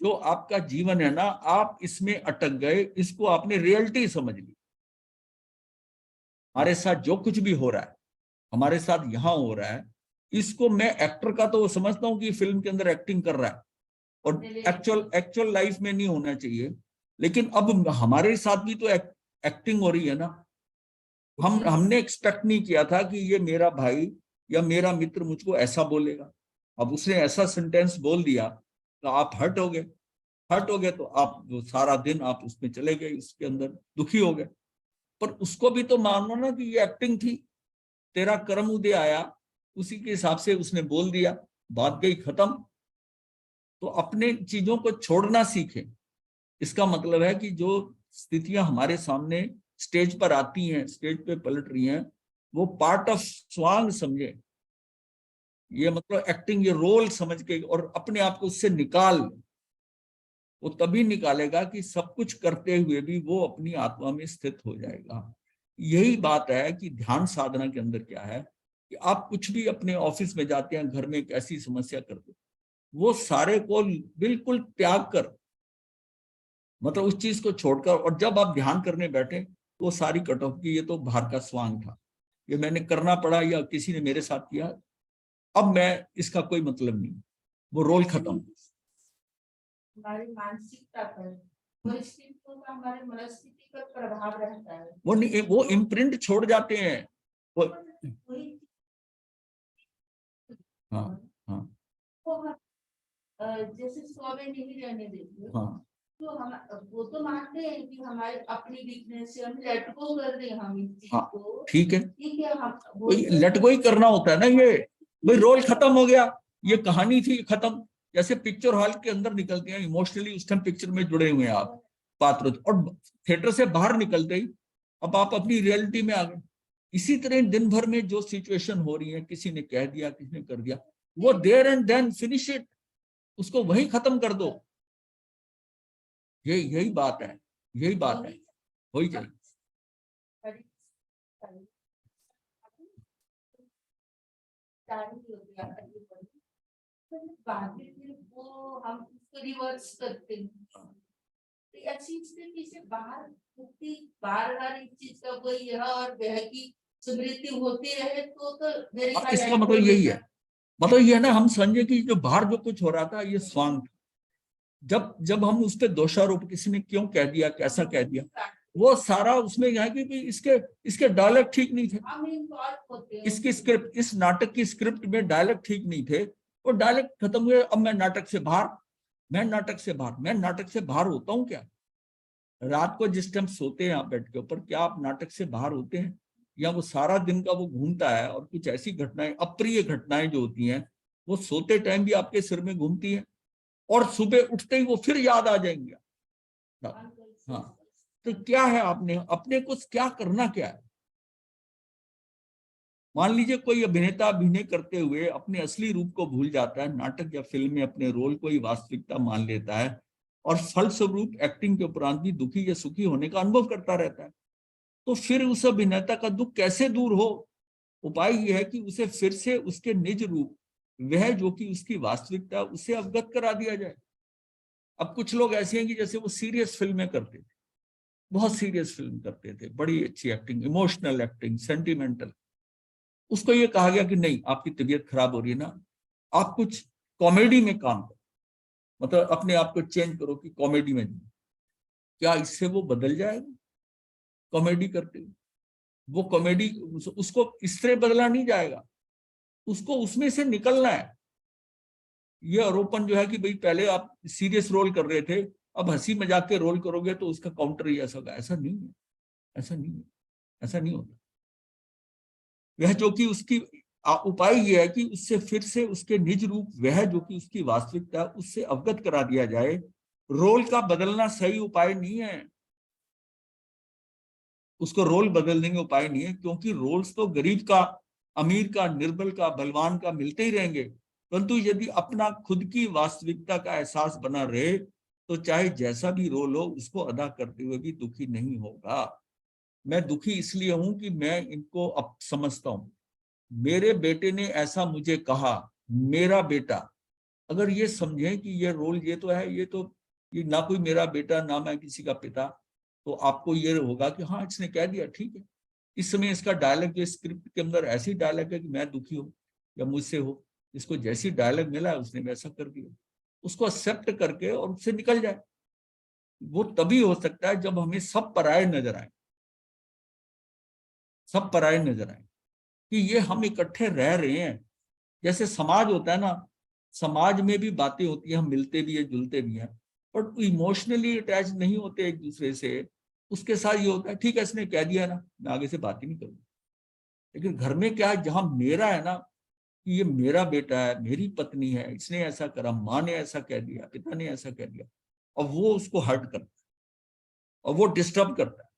जो आपका जीवन है ना, आप इसमें अटक गए, इसको आपने रियलिटी समझ ली। हमारे साथ जो कुछ भी हो रहा है, हमारे साथ यहां हो रहा है, इसको मैं एक्टर का तो समझता हूं कि फिल्म के अंदर एक्टिंग कर रहा है और एक्चुअल एक्चुअल लाइफ में नहीं होना चाहिए। लेकिन अब हमारे साथ भी तो एक्टिंग हो रही है ना। हमने एक्सपेक्ट नहीं किया था कि ये मेरा भाई या मेरा मित्र मुझको ऐसा बोलेगा। अब उसने ऐसा सेंटेंस बोल दिया तो आप हर्ट हो गए। हर्ट हो गए तो आप जो सारा दिन आप उसमें चले गए, इसके अंदर दुखी हो गए। पर उसको भी तो मानो ना कि ये एक्टिंग थी, तेरा कर्म उदय आया, उसी के हिसाब से उसने बोल दिया, बात गई खत्म। तो अपने चीजों को छोड़ना सीखें। इसका मतलब है कि जो स्थितियां हमारे सामने स्टेज पर आती हैं, स्टेज पे पलट रही हैं, वो पार्ट ऑफ स्वांग समझे। ये मतलब एक्टिंग, ये रोल समझ के और अपने आप को उससे निकाल, वो तभी निकालेगा कि सब कुछ करते हुए भी वो अपनी आत्मा में स्थित हो जाएगा। यही बात है कि ध्यान साधना के अंदर क्या है कि आप कुछ भी अपने ऑफिस में जाते हैं, घर में एक ऐसी समस्या करते, वो सारे को बिल्कुल त्याग कर, मतलब उस चीज को छोड़कर, और जब आप ध्यान करने बैठे तो वो सारी कट ऑफ की, ये तो बाहर का स्वांग था, ये मैंने करना पड़ा या किसी ने मेरे साथ किया, अब मैं इसका कोई मतलब नहीं, वो रोल खत्म। हमारी मानसिकता पर, परिस्थितियों का हमारे मनस्थिति पर प्रभाव रहता है। वो इम्प्रिंट छोड़ जाते हैं वो। हाँ हाँ वो जैसे सौ में नहीं रहने देते, हाँ, तो हम वो तो मानते हैं कि हमारे अपनी वीकनेस से हम लेट गो कर दें हम इस चीज हाँ, को, ठीक है, ठीक है, हम वही लेट गो ही करना होता है ना, ये भाई रोल खत्म हो गया, ये कहानी थी खत्म। जैसे पिक्चर हॉल के अंदर निकलते हैं इमोशनली, उस टाइम पिक्चर में जुड़े हुए हैं आप पात्र, और थिएटर से बाहर निकलते ही अब आप अपनी रियलिटी में आ गए। इसी तरह दिन भर में जो सिचुएशन हो रही है, किसी ने कह दिया, किसी ने कर दिया, वो there and then finish it, उसको वहीं खत्म कर दो। यही बात है, यही बात है, हो ही चाहिए। बाद में फिर वो हम उसको रिवर्स करते हैं, ऐसी स्थिति से बाहर मुक्ति, बार बार इस चीज का कोई यह और वह की स्मृति होती रहे तो मेरे ख्याल इसका मतलब यही है, मतलब ये है ना, हम समझे कि जो बाहर जो कुछ हो रहा था ये स्वांग, जब जब हम उस पर दोषारोप, किसी ने क्यों कह दिया, कैसा कह दिया, वो सारा उसमें है कि इसके डायलॉग ठीक नहीं थे, इसकी स्क्रिप्ट, इस नाटक की स्क्रिप्ट में डायलॉग ठीक नहीं थे, वो डायलॉग खत्म हुए, अब मैं नाटक से बाहर, मैं नाटक से बाहर, मैं नाटक से बाहर होता हूँ क्या? रात को जिस टाइम सोते हैं आप बेड के ऊपर, क्या आप नाटक से बाहर होते हैं? या वो सारा दिन का वो घूमता है, और कुछ ऐसी घटनाएं, अप्रिय घटनाएं जो होती हैं, वो सोते टाइम भी आपके सिर में घूमती है, और सुबह उठते ही वो फिर याद आ जाएंगे। हाँ, तो क्या है, आपने अपने को क्या करना क्या है? मान लीजिए कोई अभिनेता अभिनय करते हुए अपने असली रूप को भूल जाता है, नाटक या फिल्म में अपने रोल को ही वास्तविकता मान लेता है, और फलस्वरूप एक्टिंग के उपरांत भी दुखी या सुखी होने का अनुभव करता रहता है, तो फिर उस अभिनेता का दुख कैसे दूर हो? उपाय यह है कि उसे फिर से उसके निज रूप, वह जो कि उसकी वास्तविकता, उसे अवगत करा दिया जाए। अब कुछ लोग ऐसे हैं कि जैसे वो सीरियस फिल्में करते थे, बहुत सीरियस फिल्म करते थे, बड़ी अच्छी एक्टिंग, इमोशनल एक्टिंग, सेंटिमेंटल, उसको ये कहा गया कि नहीं, आपकी तबीयत खराब हो रही है ना, आप कुछ कॉमेडी में काम करो, मतलब अपने आप को चेंज करो कि कॉमेडी में जाओ। क्या इससे वो बदल जाएगा? कॉमेडी करते हुए वो कॉमेडी, उसको इस तरह बदला नहीं जाएगा, उसको उसमें से निकलना है। ये आरोपण जो है कि भाई पहले आप सीरियस रोल कर रहे थे, अब हंसी मजाक के रोल करोगे तो उसका काउंटर ही ऐसा होगा, ऐसा नहीं है, ऐसा नहीं है, ऐसा नहीं होता। वह जो कि उसकी उपाय यह है कि उससे फिर से उसके निज रूप, वह जो कि उसकी वास्तविकता, उससे अवगत करा दिया जाए। रोल का बदलना सही उपाय नहीं है, उसको रोल बदलने का उपाय नहीं है, क्योंकि रोल्स तो गरीब का, अमीर का, निर्बल का, बलवान का मिलते ही रहेंगे, परंतु यदि अपना खुद की वास्तविकता का एहसास बना रहे तो चाहे जैसा भी रोल हो उसको अदा करते हुए भी दुखी नहीं होगा। मैं दुखी इसलिए हूं कि मैं इनको अब समझता हूं, मेरे बेटे ने ऐसा मुझे कहा, मेरा बेटा, अगर ये समझे कि ये रोल ये तो है, ये ना कोई मेरा बेटा ना मैं किसी का पिता, तो आपको ये होगा कि हाँ इसने कह दिया ठीक है, इस समय इसका डायलॉग जो स्क्रिप्ट के अंदर ऐसी डायलॉग है कि मैं दुखी हूँ या मुझसे हो, इसको जैसी डायलॉग मिला है उसने वैसा कर दिया, उसको एक्सेप्ट करके और उससे निकल जाए। वो तभी हो सकता है जब हमें सब पराये नजर आए, सब पराये नजर आए कि ये हम इकट्ठे रह रहे हैं। जैसे समाज होता है ना, समाज में भी बातें होती है, हम मिलते भी है, जुलते भी हैं, बट इमोशनली अटैच नहीं होते एक दूसरे से। उसके साथ ये होता है ठीक है इसने कह दिया ना, मैं आगे से बात ही नहीं करूंगा। लेकिन घर में क्या है, जहां मेरा है ना, कि ये मेरा बेटा है, मेरी पत्नी है, इसने ऐसा करा, माँ ने ऐसा कह दिया, पिता ने ऐसा कह दिया, और वो उसको हर्ट करता है और वो डिस्टर्ब करता है,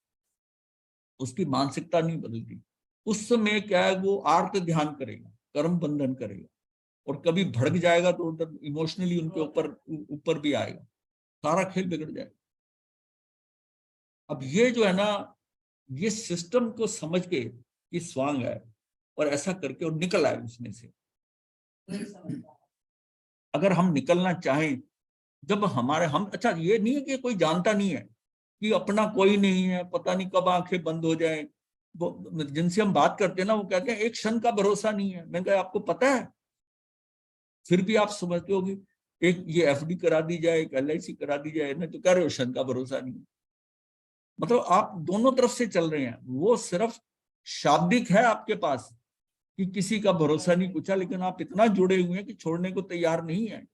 उसकी मानसिकता नहीं बदलती। उस समय क्या है, वो आर्त ध्यान करेगा, कर्म बंधन करेगा, और कभी भड़क जाएगा तो उधर इमोशनली उनके ऊपर भी आएगा, सारा खेल बिगड़ जाएगा। अब ये जो है ना, ये सिस्टम को समझ के कि स्वांग है और ऐसा करके और निकल आए उसमें से। अगर हम निकलना चाहें, जब हमारे हम अच्छा, ये नहीं है कि कोई जानता नहीं है कि अपना कोई नहीं है, पता नहीं कब आंखें बंद हो जाए। वो जिनसे हम बात करते हैं ना, वो कहते हैं एक क्षण का भरोसा नहीं है। मैंने कहा आपको पता है, फिर भी आप समझते हो कि एक ये एफडी करा दी जाए, एक LIC करा दी जाए ना, तो कह रहे हो क्षण का भरोसा नहीं। मतलब आप दोनों तरफ से चल रहे हैं। वो सिर्फ शाब्दिक है आपके पास कि किसी का भरोसा नहीं कुछ है, लेकिन आप इतना जुड़े हुए हैं कि छोड़ने को तैयार नहीं है।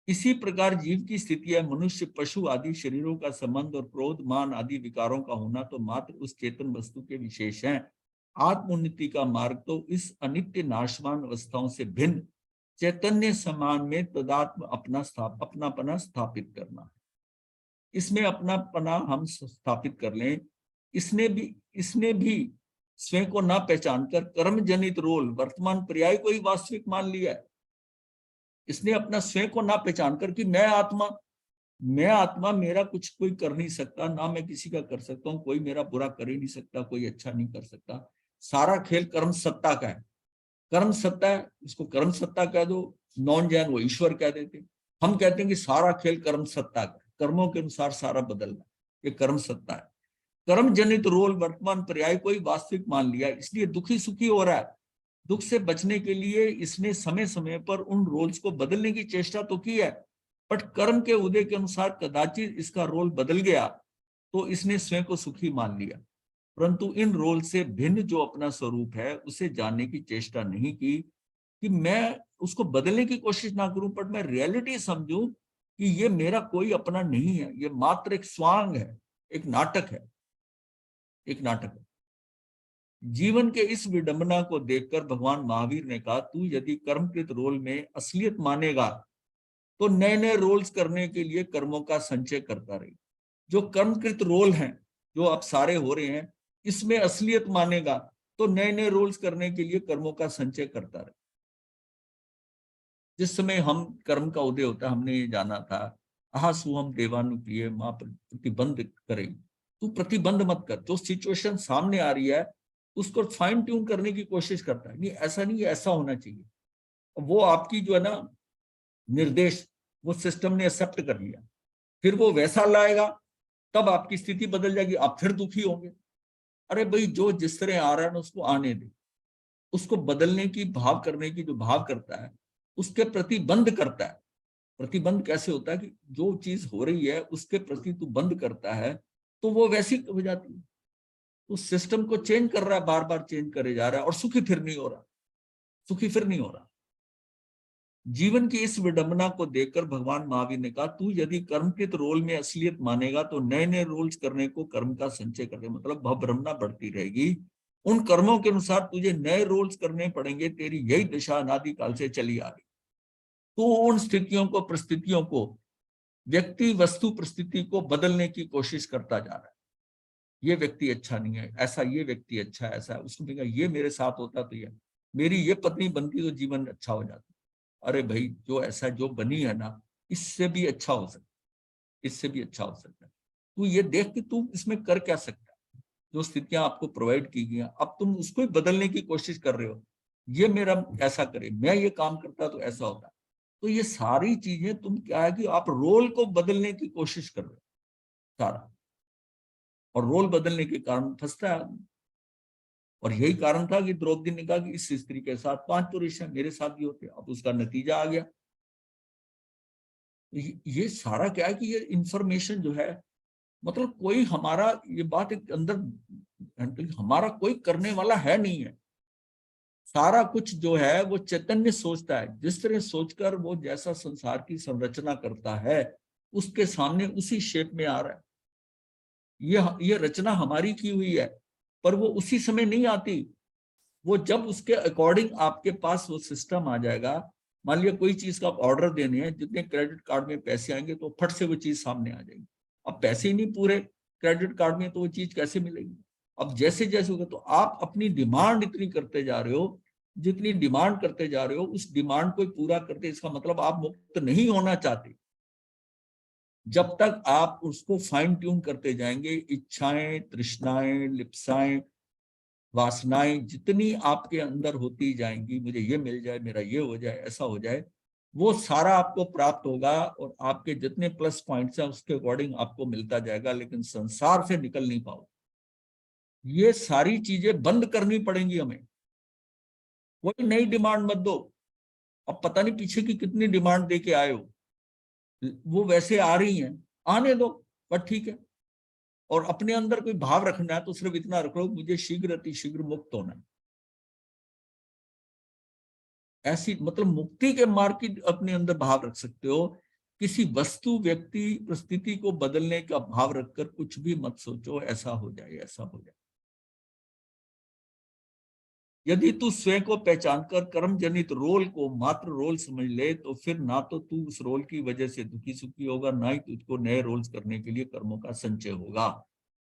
इसी प्रकार जीव की स्थिति है मनुष्य पशु आदि शरीरों का संबंध और क्रोध मान आदि विकारों का होना तो मात्र उस चेतन वस्तु के विशेष हैं। आत्मोन्नति का मार्ग तो इस अनित्य नाशवान अवस्थाओं से भिन्न चैतन्य समान में तदात्म अपनापना स्थापित करना है। इसमें अपनापना हम स्थापित कर लें। इसने भी स्वयं को न पहचान कर कर्म जनित रोल वर्तमान पर्याय को ही वास्तविक मान लिया है। इसने अपना स्वयं को ना पहचान कर कि मैं आत्मा मेरा कुछ कोई कर नहीं सकता, ना मैं किसी का कर सकता हूँ, कोई मेरा बुरा कर ही नहीं सकता, कोई अच्छा नहीं कर सकता। सारा खेल कर्म सत्ता का है। कर्म सत्ता है, इसको कर्म सत्ता कह दो, नॉन जैन वो ईश्वर कह देते। हम कहते हैं कि सारा खेल कर्म सत्ता का, कर्मों के अनुसार सारा बदलना, ये कर्म सत्ता है। कर्म जनित रोल वर्तमान पर्याय को ही वास्तविक मान लिया, इसलिए दुखी सुखी हो रहा है। दुख से बचने के लिए इसने समय समय पर उन रोल्स को बदलने की चेष्टा तो की है, बट कर्म के उदय के अनुसार कदाचित इसका रोल बदल गया तो इसने स्वयं को सुखी मान लिया, परंतु इन रोल से भिन्न जो अपना स्वरूप है उसे जानने की चेष्टा नहीं की कि मैं उसको बदलने की कोशिश ना करूं, पर मैं रियलिटी समझूं कि ये मेरा कोई अपना नहीं है, ये मात्र एक स्वांग है, एक नाटक है, एक नाटक है। जीवन के इस विडंबना को देखकर भगवान महावीर ने कहा, तू यदि कर्मकृत रोल में असलियत मानेगा तो नए नए रोल्स करने के लिए कर्मों का संचय करता रहे। जो कर्मकृत रोल हैं, जो अब सारे हो रहे हैं, इसमें असलियत मानेगा तो नए नए रोल्स करने के लिए कर्मों का संचय करता रहे। जिस समय हम कर्म का उदय होता है, हमने ये जाना था, आहा सुहम देवानुप्रिय मां प्रतिबंध करे, तू प्रतिबंध मत कर। जो सिचुएशन सामने आ रही है उसको फाइन ट्यून करने की कोशिश करता है, नहीं ऐसा नहीं, ऐसा होना चाहिए। वो आपकी जो है ना निर्देश, वो सिस्टम ने एक्सेप्ट कर लिया, फिर वो वैसा लाएगा, तब आपकी स्थिति बदल जाएगी, आप फिर दुखी होंगे। अरे भाई, जो जिस तरह आ रहा है ना उसको आने दे, उसको बदलने की भाव करने की जो भाव करता है उसके प्रति बंद करता है। प्रतिबंध कैसे होता है कि जो चीज हो रही है उसके प्रति तू बंद करता है तो वो वैसी हो जाती है। उस सिस्टम को चेंज कर रहा है, बार बार चेंज करे जा रहा है और सुखी फिर नहीं हो रहा, सुखी फिर नहीं हो रहा। जीवन की इस विडंबना को देखकर भगवान महावीर ने कहा, तू यदि कर्मकृत रोल में असलियत मानेगा तो नए नए रोल्स करने को कर्म का संचय करने, मतलब भवभ्रमना बढ़ती रहेगी। उन कर्मों के अनुसार तुझे नए रोल्स करने पड़ेंगे, तेरी यही दशा अनादिकाल से चली आ रही। तो उन स्थितियों को, परिस्थितियों को, व्यक्ति वस्तु परिस्थिति को बदलने की कोशिश करता जा रहा है। ये व्यक्ति अच्छा नहीं है, ऐसा, ये व्यक्ति अच्छा है, ऐसा है। उसको कहा ये मेरे साथ होता तो ये, मेरी ये पत्नी बनती तो जीवन अच्छा हो जाता। अरे भाई, जो ऐसा जो बनी है ना, इससे भी अच्छा हो सकता, इससे भी अच्छा हो सकता है। तू ये देख कि तू इसमें कर क्या सकता है। जो स्थितियां आपको प्रोवाइड की गई, अब तुम उसको ही बदलने की कोशिश कर रहे हो। ये मेरा ऐसा करे, मैं ये काम करता तो ऐसा होता। तो ये सारी चीजें तुम क्या है कि आप रोल को बदलने की कोशिश कर रहे हो सारा, और रोल बदलने के कारण फंसता है आदमी। और यही कारण था कि द्रौपदी ने कहा कि इस स्त्री के साथ 5 पुरुष हैं, मेरे साथ भी होते। अब उसका नतीजा आ गया। ये सारा क्या है कि ये इंफॉर्मेशन जो है, मतलब कोई हमारा, ये बात एक अंदर, हमारा कोई करने वाला है नहीं है। सारा कुछ जो है वो चैतन्य सोचता है, जिस तरह सोचकर वो जैसा संसार की संरचना करता है उसके सामने उसी शेप में आ रहा है। ये रचना हमारी की हुई है, पर वो उसी समय नहीं आती। वो जब उसके अकॉर्डिंग आपके पास वो सिस्टम आ जाएगा। मान लिया कोई चीज का आप ऑर्डर देने हैं, जितने क्रेडिट कार्ड में पैसे आएंगे तो फट से वो चीज सामने आ जाएगी। अब पैसे ही नहीं पूरे क्रेडिट कार्ड में, तो वो चीज कैसे मिलेगी। अब जैसे जैसे होगा तो आप अपनी डिमांड इतनी करते जा रहे हो, जितनी डिमांड करते जा रहे हो उस डिमांड को पूरा करते, इसका मतलब आप मुक्त नहीं होना चाहते। जब तक आप उसको फाइन ट्यून करते जाएंगे, इच्छाएं, तृष्णाएं, लिप्साएं, वासनाएं जितनी आपके अंदर होती जाएंगी, मुझे ये मिल जाए, मेरा ये हो जाए, ऐसा हो जाए, वो सारा आपको प्राप्त होगा और आपके जितने प्लस पॉइंट्स हैं उसके अकॉर्डिंग आपको मिलता जाएगा, लेकिन संसार से निकल नहीं पाओ। ये सारी चीजें बंद करनी पड़ेंगी हमें। कोई नई डिमांड मत दो। अब पता नहीं पीछे की कितनी डिमांड दे के आए हो, वो वैसे आ रही हैं, आने दो, बट ठीक है। और अपने अंदर कोई भाव रखना है तो सिर्फ इतना रख लो, मुझे शीघ्र अतिशीघ्र मुक्त होना है। ऐसी मतलब मुक्ति के मार्ग की अपने अंदर भाव रख सकते हो। किसी वस्तु, व्यक्ति, परिस्थिति को बदलने का भाव रखकर कुछ भी मत सोचो, ऐसा हो जाए, ऐसा हो जाए। यदि तू स्वयं को पहचान कर कर्म जनित रोल को मात्र रोल समझ ले, तो फिर ना तो तू उस रोल की वजह से दुखी सुखी होगा, ना ही तुझको नए रोल्स करने के लिए कर्मों का संचय होगा।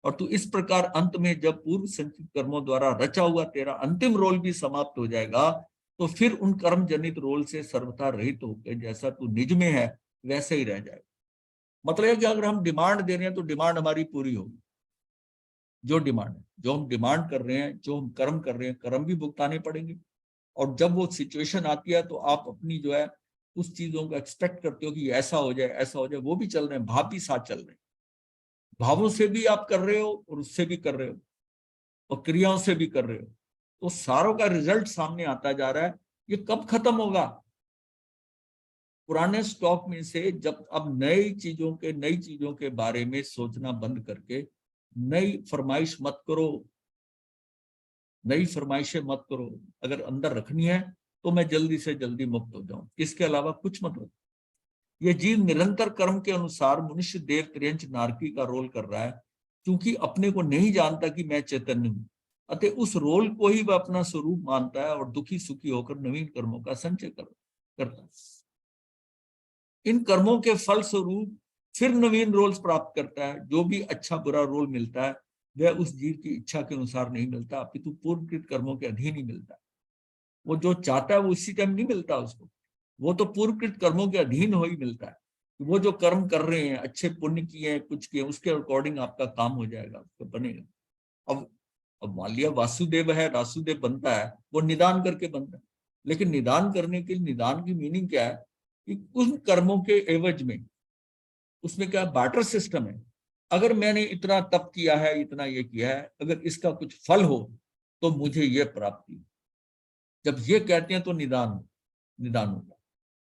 और तू इस प्रकार अंत में जब पूर्व संचित कर्मों द्वारा रचा हुआ तेरा अंतिम रोल भी समाप्त हो जाएगा, तो फिर उन कर्म जनित रोल से सर्वथा रहित होकर जैसा तू निज में है वैसे ही रह जाएगा। मतलब है कि अगर हम डिमांड दे रहे हैं तो डिमांड हमारी पूरी होगी। जो डिमांड है, जो हम डिमांड कर रहे हैं, जो हम कर्म कर रहे हैं, कर्म भी भुगताने पड़ेंगे। और जब वो सिचुएशन आती है तो आप अपनी जो है उस चीजों को एक्सपेक्ट करते हो कि ऐसा हो जाए, ऐसा हो जाए, वो भी चल रहे हैं, भाव भी साथ चल रहे हैं। भावों से भी आप कर रहे हो और उससे भी कर रहे हो और क्रियाओं से भी कर रहे हो, तो सारों का रिजल्ट सामने आता जा रहा है। ये कब खत्म होगा? पुराने स्टॉक में से जब अब नई चीजों के बारे में सोचना बंद करके नई फरमाइश मत करो, नई फरमाइशें मत करो। अगर अंदर रखनी है तो मैं जल्दी से जल्दी मुक्त हो जाऊं, इसके अलावा कुछ मत हो। ये जीव निरंतर कर्म के अनुसार मनुष्य, देव, त्रियंच, नारकी का रोल कर रहा है, क्योंकि अपने को नहीं जानता कि मैं चैतन्य हूं। अतः उस रोल को ही वह अपना स्वरूप मानता है और दुखी सुखी होकर नवीन कर्मों का संचय करता है। इन कर्मों के फल स्वरूप फिर नवीन रोल्स प्राप्त करता है। जो भी अच्छा बुरा रोल मिलता है वह उस जीव की इच्छा के अनुसार नहीं मिलता, अपितु पूर्वकृत कर्मों के अधीन ही मिलता है। वो जो चाहता है वो उसी टाइम नहीं मिलता उसको, वो तो पूर्वकृत कर्मों के अधीन हो ही मिलता है। वो जो कर्म कर रहे हैं, अच्छे पुण्य किए हैं, कुछ किए, उसके अकॉर्डिंग आपका काम हो जाएगा, उसको बनेगा। अब मान लिया वासुदेव है, वासुदेव बनता है, वो निदान करके बनता है। लेकिन निदान करने के लिए, निदान की मीनिंग क्या है कि उन कर्मों के एवज में उसमें क्या बार्टर सिस्टम है। अगर मैंने इतना तप किया है, इतना ये किया है, अगर इसका कुछ फल हो तो मुझे ये प्राप्ति। जब ये कहते हैं तो निदान होगा।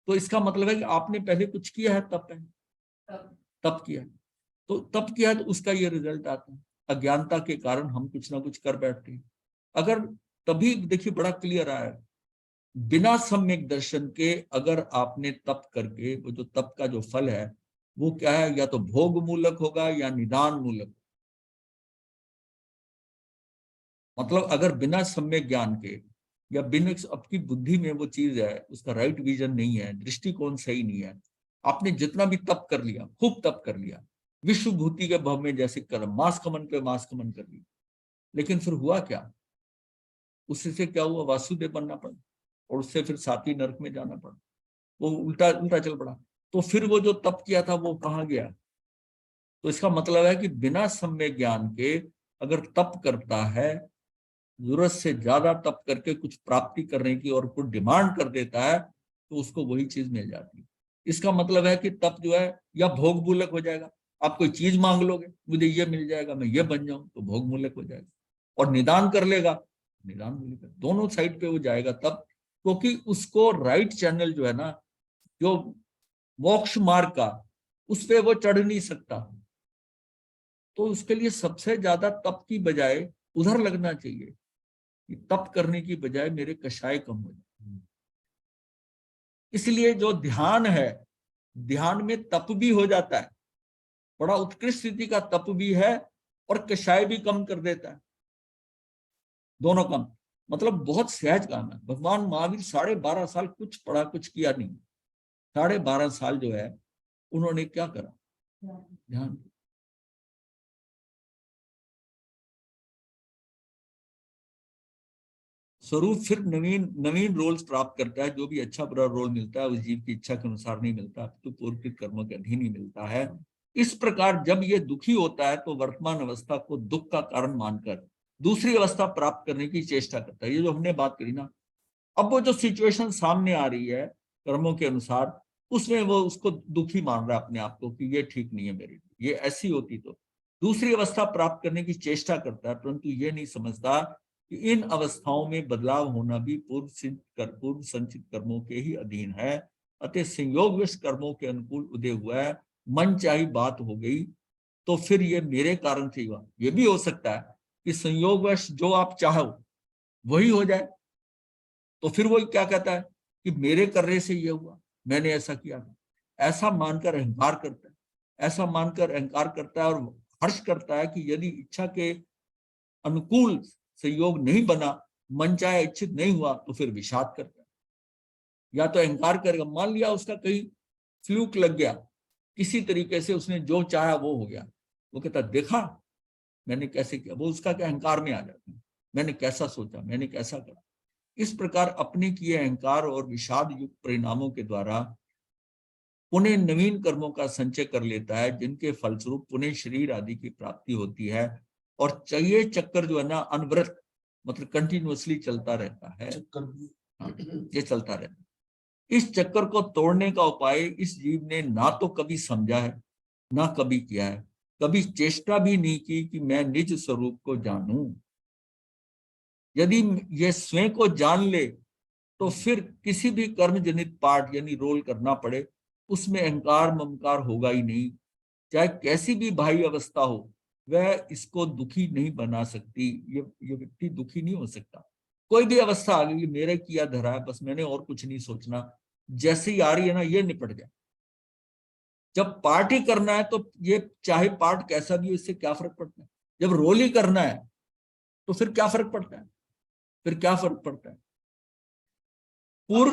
तो इसका मतलब है कि आपने पहले कुछ किया है, तप है, तप किया है, तो तप किया है तो उसका ये रिजल्ट आता है। अज्ञानता के कारण हम कुछ ना कुछ कर बैठते हैं। अगर तभी देखिए बड़ा क्लियर आया, बिना सम्यक दर्शन के अगर आपने तप करके, वो जो तप का जो फल है वो क्या है, या तो भोग मूलक होगा या निदान मूलक। मतलब अगर बिना सम्यक ज्ञान के या बिना आपकी बुद्धि में वो चीज है, उसका राइट विजन नहीं है, दृष्टिकोण सही नहीं है, आपने जितना भी तप कर लिया, खूब तप कर लिया, विश्व भूति के भव में जैसे कर्म, मास खमन पे मास खमन कर लिया, लेकिन फिर हुआ क्या? उससे क्या हुआ? वासुदेव बनना पड़ा और उससे फिर सातवीं नरक में जाना पड़ा। वो उल्टा उल्टा चल पड़ा। तो फिर वो जो तप किया था वो कहाँ गया? तो इसका मतलब है कि बिना सम्यक ज्ञान के अगर तप करता है, जरूरत से ज्यादा तप करके कुछ प्राप्ति करने की और कुछ डिमांड कर देता है, तो उसको वही चीज मिल जाती है। इसका मतलब है कि तप जो है या भोग मूलक हो जाएगा। आप कोई चीज मांग लोगे, मुझे ये मिल जाएगा, मैं ये बन जाऊं, तो भोग मूलक हो जाएगा। और निदान कर लेगा, निदान मूलक। दोनों साइड पे वो जाएगा तब, क्योंकि उसको राइट चैनल जो है ना, जो मोक्ष मार्ग का, उस पे वो चढ़ नहीं सकता। तो उसके लिए सबसे ज्यादा तप की बजाय उधर लगना चाहिए कि तप करने की बजाय मेरे कषाय कम हो जाए। इसलिए जो ध्यान है, ध्यान में तप भी हो जाता है, बड़ा उत्कृष्ट स्थिति का तप भी है, और कषाय भी कम कर देता है, दोनों कम। मतलब बहुत सहज काम है। भगवान महावीर 12.5 साल कुछ पढ़ा, कुछ किया नहीं, 12.5 साल जो है उन्होंने क्या करा? ध्यान। स्वरूप फिर नवीन नवीन रोल्स प्राप्त करता है। जो भी अच्छा बुरा रोल मिलता है उस जीव की इच्छा के अनुसार नहीं मिलता, तो पूर्वकृत कर्मों के अधीन ही मिलता है। इस प्रकार जब ये दुखी होता है तो वर्तमान अवस्था को दुख का कारण मानकर दूसरी अवस्था प्राप्त करने की चेष्टा करता है। ये जो हमने बात करी ना, अब वो जो सिचुएशन सामने आ रही है कर्मों के अनुसार, उसमें वो उसको दुखी मान रहा है अपने आप को कि ये ठीक नहीं है मेरे लिए, ये ऐसी होती तो दूसरी अवस्था प्राप्त करने की चेष्टा करता है, परंतु ये नहीं समझता कि इन अवस्थाओं में बदलाव होना भी पूर्व संचित कर्मों के ही अधीन है। अतः संयोगवश कर्मों के अनुकूल उदय हुआ है, मनचाही बात हो गई तो फिर ये मेरे कारण से हुआ। ये भी हो सकता है कि संयोगवश जो आप चाहो वही हो जाए, तो फिर वो क्या कहता है कि मेरे करने से ये हुआ, मैंने ऐसा किया, ऐसा मानकर अहंकार करता है, ऐसा मानकर अहंकार करता है और हर्ष करता है कि यदि इच्छा के अनुकूल संयोग नहीं बना, मन चाहे इच्छित नहीं हुआ, तो फिर विषाद करता है या तो अहंकार करेगा। मान लिया उसका कहीं फ्लूक लग गया, किसी तरीके से उसने जो चाहा वो हो गया, वो कहता देखा मैंने कैसे किया, वो उसका क्या अहंकार में आ जाता है, मैंने कैसा सोचा, मैंने कैसा करा। इस प्रकार अपने किए अहंकार और विषाद युक्त परिणामों के द्वारा पुनः नवीन कर्मों का संचय कर लेता है, जिनके फलस्वरूप पुनः शरीर आदि की प्राप्ति होती है। और ये चक्कर जो है ना अनवरत मतलब कंटिन्यूअसली चलता रहता है, ये चलता रहता है। इस चक्कर को तोड़ने का उपाय इस जीव ने ना तो कभी समझा है, ना कभी किया है, कभी चेष्टा भी नहीं की कि मैं निज स्वरूप को जानूं। यदि ये स्वयं को जान ले तो फिर किसी भी कर्म जनित पाठ यानी रोल करना पड़े, उसमें अहंकार ममकार होगा ही नहीं। चाहे कैसी भी बाह्य अवस्था हो, वह इसको दुखी नहीं बना सकती। ये व्यक्ति दुखी नहीं हो सकता। कोई भी अवस्था आ गई, मेरे किया धरा है, बस मैंने और कुछ नहीं सोचना, जैसे ही आ रही है ना ये निपट जाए। जब पार्ट ही करना है तो ये चाहे पार्ट कैसा भी हो, इससे क्या फर्क पड़ता है। जब रोल ही करना है तो फिर क्या फर्क पड़ता है, फिर क्या फर्क पड़ता है। पूर्व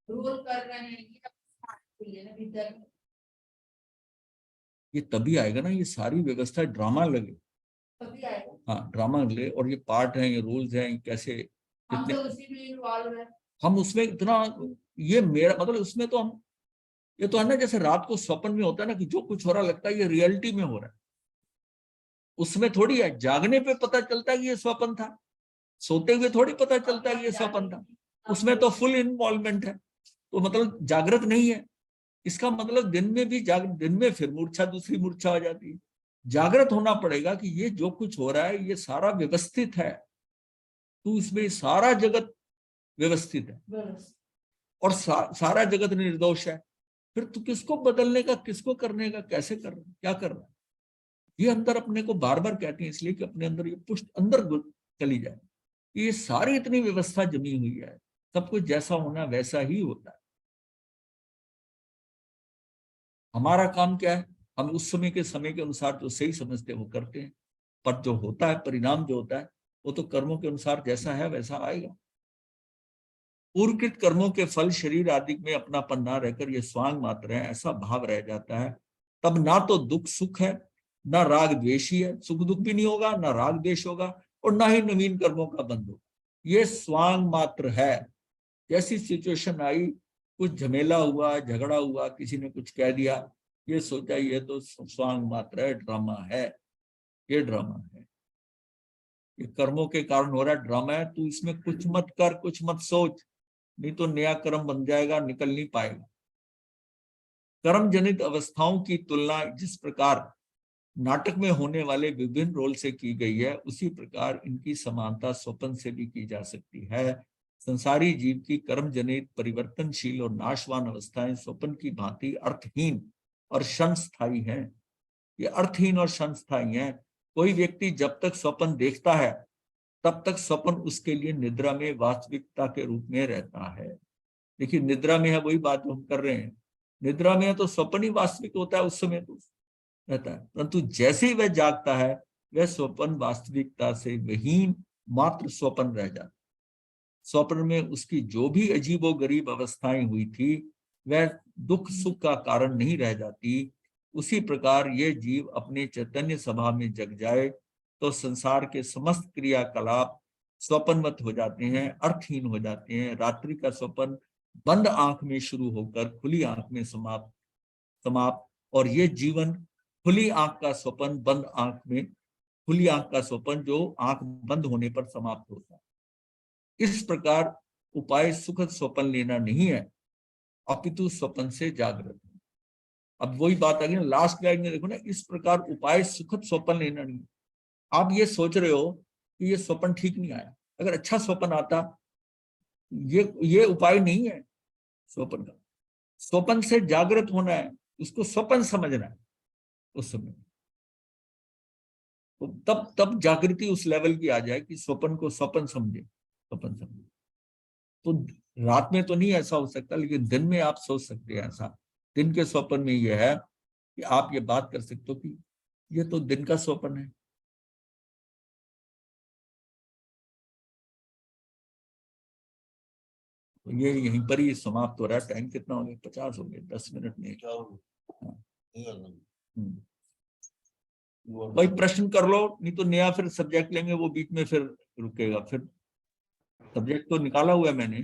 रोल कर रहे हैं ये तभी आएगा ना, ये सारी व्यवस्था ड्रामा लगे, तभी आएगा। हाँ ड्रामा लगे। और ये पार्ट है, ये रूल्स हैं, कैसे हम कितने तो उसी में इन्वॉल्व है। हम उसमें इतना, ये मेरा मतलब उसमें तो हम, ये तो है ना जैसे रात को स्वप्न में होता है ना कि जो कुछ हो रहा लगता है ये रियलिटी में हो रहा है, उसमें थोड़ी है। जागने पे पता चलता है कि ये स्वप्न था, सोते हुए थोड़ी पता चलता है कि ये स्वप्न था। उसमें तो फुल इन्वॉल्वमेंट है, तो मतलब जागृत नहीं है। इसका मतलब दिन में भी दिन में फिर मूर्छा, दूसरी मूर्छा आ जाती है। जागृत होना पड़ेगा कि ये जो कुछ हो रहा है ये सारा व्यवस्थित है, तो इसमें सारा जगत व्यवस्थित है और सारा जगत निर्दोष है। फिर तो किसको बदलने का, किसको करने का, कैसे करना, क्या करना, ये अंदर अपने को बार बार कहते हैं, इसलिए कि अपने अंदर ये पुष्ट अंदर चली जाए। ये सारी इतनी व्यवस्था जमी हुई है, सब कुछ जैसा होना वैसा ही होता है। हमारा काम क्या है, हम उस समय के अनुसार जो सही समझते हैं वो करते हैं, पर जो होता है परिणाम जो होता है वो तो कर्मों के अनुसार जैसा है वैसा आएगा। पूर्वकृत कर्मों के फल शरीर आदि में अपनापन ना रहकर ये स्वांग मात्र है, ऐसा भाव रह जाता है। तब ना तो दुख सुख है, ना राग द्वेष ही है, सुख दुख भी नहीं होगा, ना राग द्वेष होगा, और ना ही नवीन कर्मों का बंध होगा। ये स्वांग मात्र है। जैसी सिचुएशन आई, कुछ झमेला हुआ, झगड़ा हुआ, किसी ने कुछ कह दिया, ये सोचा ये तो स्वांग मात्र है, ड्रामा है, ये ड्रामा है, ये कर्मों के कारण हो रहा है, ड्रामा है। तू इसमें कुछ मत कर, कुछ मत सोच, नहीं तो नया कर्म बन जाएगा, निकल नहीं पाएगा। कर्म जनित अवस्थाओं की तुलना जिस प्रकार नाटक में होने वाले विभिन्न रोल से की गई है, उसी प्रकार इनकी समानता स्वप्न से भी की जा सकती है। संसारी जीव की कर्म जनित परिवर्तनशील और नाशवान अवस्थाएं स्वप्न की भांति अर्थहीन और क्षणस्थायी हैं। ये अर्थहीन और क्षणस्थायी हैं। कोई व्यक्ति जब तक स्वप्न देखता है तब तक स्वप्न उसके लिए निद्रा में वास्तविकता के रूप में रहता है। देखिए निद्रा में है, वही बात हम कर रहे हैं, निद्रा में है तो स्वप्न ही वास्तविक होता है, उस समय तो रहता है, परंतु जैसे ही वह जागता है वह स्वप्न वास्तविकता से विहीन मात्र स्वप्न रह जाता है। स्वप्न में उसकी जो भी अजीबो गरीब अवस्थाएं हुई थी वह दुख सुख का कारण नहीं रह जाती। उसी प्रकार ये जीव अपने चैतन्य सभा में जग जाए तो संसार के समस्त क्रियाकलाप स्वप्नवत हो जाते हैं, अर्थहीन हो जाते हैं। रात्रि का स्वप्न बंद आंख में शुरू होकर खुली आंख में समाप्त समाप्त और ये जीवन खुली आंख का स्वप्न, बंद आंख में खुली आंख का स्वप्न जो आंख बंद होने पर समाप्त होता है। इस प्रकार उपाय सुखद स्वप्न लेना नहीं है, अपितु स्वप्न से जागृत। अब वही बात आ गई ना, लास्ट लाइन में देखो ना, इस प्रकार उपाय सुखद स्वप्न लेना नहीं। आप ये सोच रहे हो कि ये स्वप्न ठीक नहीं आया, अगर अच्छा स्वप्न आता, ये उपाय नहीं है स्वप्न का। स्वप्न से जागृत होना है, उसको स्वप्न समझना है उस समय। तो तब जागृति उस लेवल की आ जाए कि स्वप्न को स्वप्न समझे, स्वप्न समझे। तो रात में तो नहीं ऐसा हो सकता, लेकिन दिन में आप सोच सकते हैं ऐसा। दिन के स्वप्न में यह है कि आप ये बात कर सकते हो कि ये तो दिन का स्वप्न है। तो ये यहीं पर ही समाप्त हो रहा है। टाइम कितना हो गया? 50 हो गए, 10 मिनट में। भाई प्रश्न कर लो, नहीं तो नया फिर सब्जेक्ट लेंगे, वो बीच में फिर रुकेगा। फिर सब्जेक्ट तो निकाला हुआ है मैंने।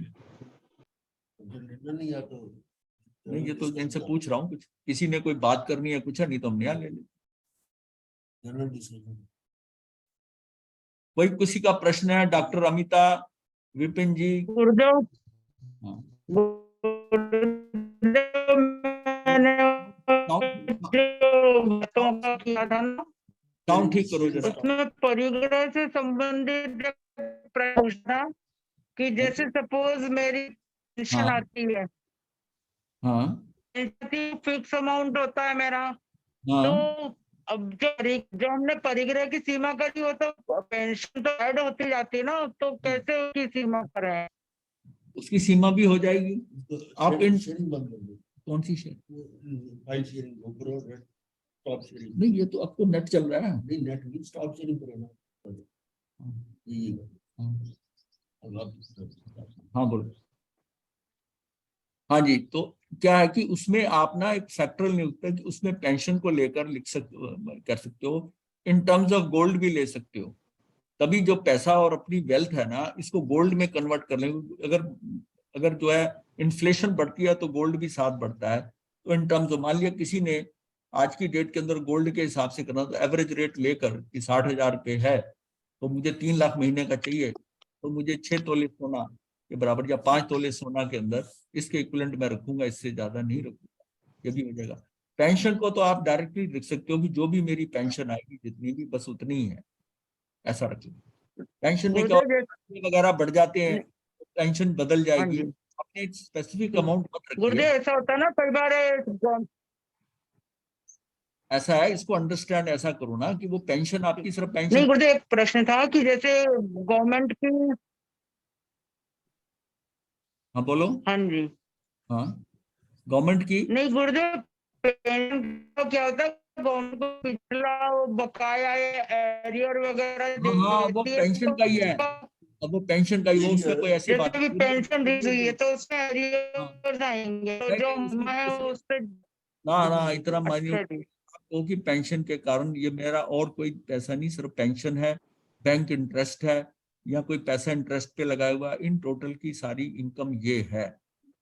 नहीं, ये तो इनसे पूछ रहा हूँ, कुछ किसी ने कोई बात करनी है कुछ है, नहीं तो हम नया ले लें। वही किसी का प्रश्न है। डॉक्टर अमिता, विपिन जी। गुरुदेव, हाँ। मैंने जो बातों का किया था ना, साउंड ठीक करो जरा। उसमें परिग्रह से संबंधित प्रश्न था कि जैसे सपोज मेरी पेंशन हाँ। आती है, हाँ फिक्स अमाउंट होता है मेरा, तो हाँ। अब जो हमने परिग्रह की सीमा करी हो, तो पेंशन तो ऐड होती जाती है ना, तो कैसे उसकी सीमा करें? उसकी सीमा भी हो जाएगी। आप इन कौन सी शेयर? नहीं, ये तो अब तो नेट चल रहा है। नहीं, नेट भी स्टॉप शेयरिंग करेगा। हाँ बोलो। हाँ जी, तो क्या है कि उसमें आप ना एक फैक्टरल नियुक्त है कि उसमें पेंशन को लेकर लिख सकते कर सकते हो। इन टर्म्स ऑफ गोल्ड भी ले सकते हो। तभी जो पैसा और अपनी वेल्थ है ना, इसको गोल्ड में कन्वर्ट कर लेंगे। अगर अगर जो है इन्फ्लेशन बढ़ती है तो गोल्ड भी साथ बढ़ता है। तो इन टर्म्स ऑफ, मान लिया किसी ने आज की डेट के अंदर गोल्ड के हिसाब से करना, तो एवरेज रेट लेकर कि 60,000 रुपये है, तो मुझे 3 लाख महीने का चाहिए, तो मुझे 6 तोले सोना के बराबर या 5 तोले सोना के अंदर इसके इक्विवेलेंट में रखूंगा, इससे ज्यादा नहीं रखूंगा। ये भी हो जाएगा। पेंशन को तो आप डायरेक्टली लिख सकते हो कि जो भी मेरी पेंशन आएगी, जितनी भी, बस उतनी ही है, ऐसा रखिए। पेंशन में क्या वगैरह बढ़ जाते हैं, पेंशन बदल जाएगी। आपने एक स्पेसिफिक अमाउंट मत रखिए। गुरुदेव, ऐसा होता है ना कई बार, ऐसा है, इसको अंडरस्टैंड ऐसा करो ना कि वो पेंशन आपकी सिर्फ पेंशन। नहीं गुरुदेव, एक प्रश्न था कि जैसे गवर्नमेंट की। हाँ बोलो। हाँ जी। हाँ, गवर्नमेंट की। नहीं गुरुदेव, पेंशन का क्या होता है, गवर्नमेंट को पिछला वो बकाया एरियर वगैरह हाँ, वो देती है, पेंशन का ही है। अब वो पेंशन का ही, वो उसमें कोई ऐसी बात जैसे कि पेंशन रिलीज हुई है तो उसमें हाँ, एरियर आएंगे, तो जो है उससे। ना ना, इतना अच्छा माइन्यूट जी। आपको कि पेंशन के कारण ये मेरा और कोई पैसा नहीं, सिर्फ पेंशन है, बैंक इंटरेस्ट है, या कोई पैसा इंटरेस्ट पे लगाया हुआ, इन टोटल की सारी इनकम ये है।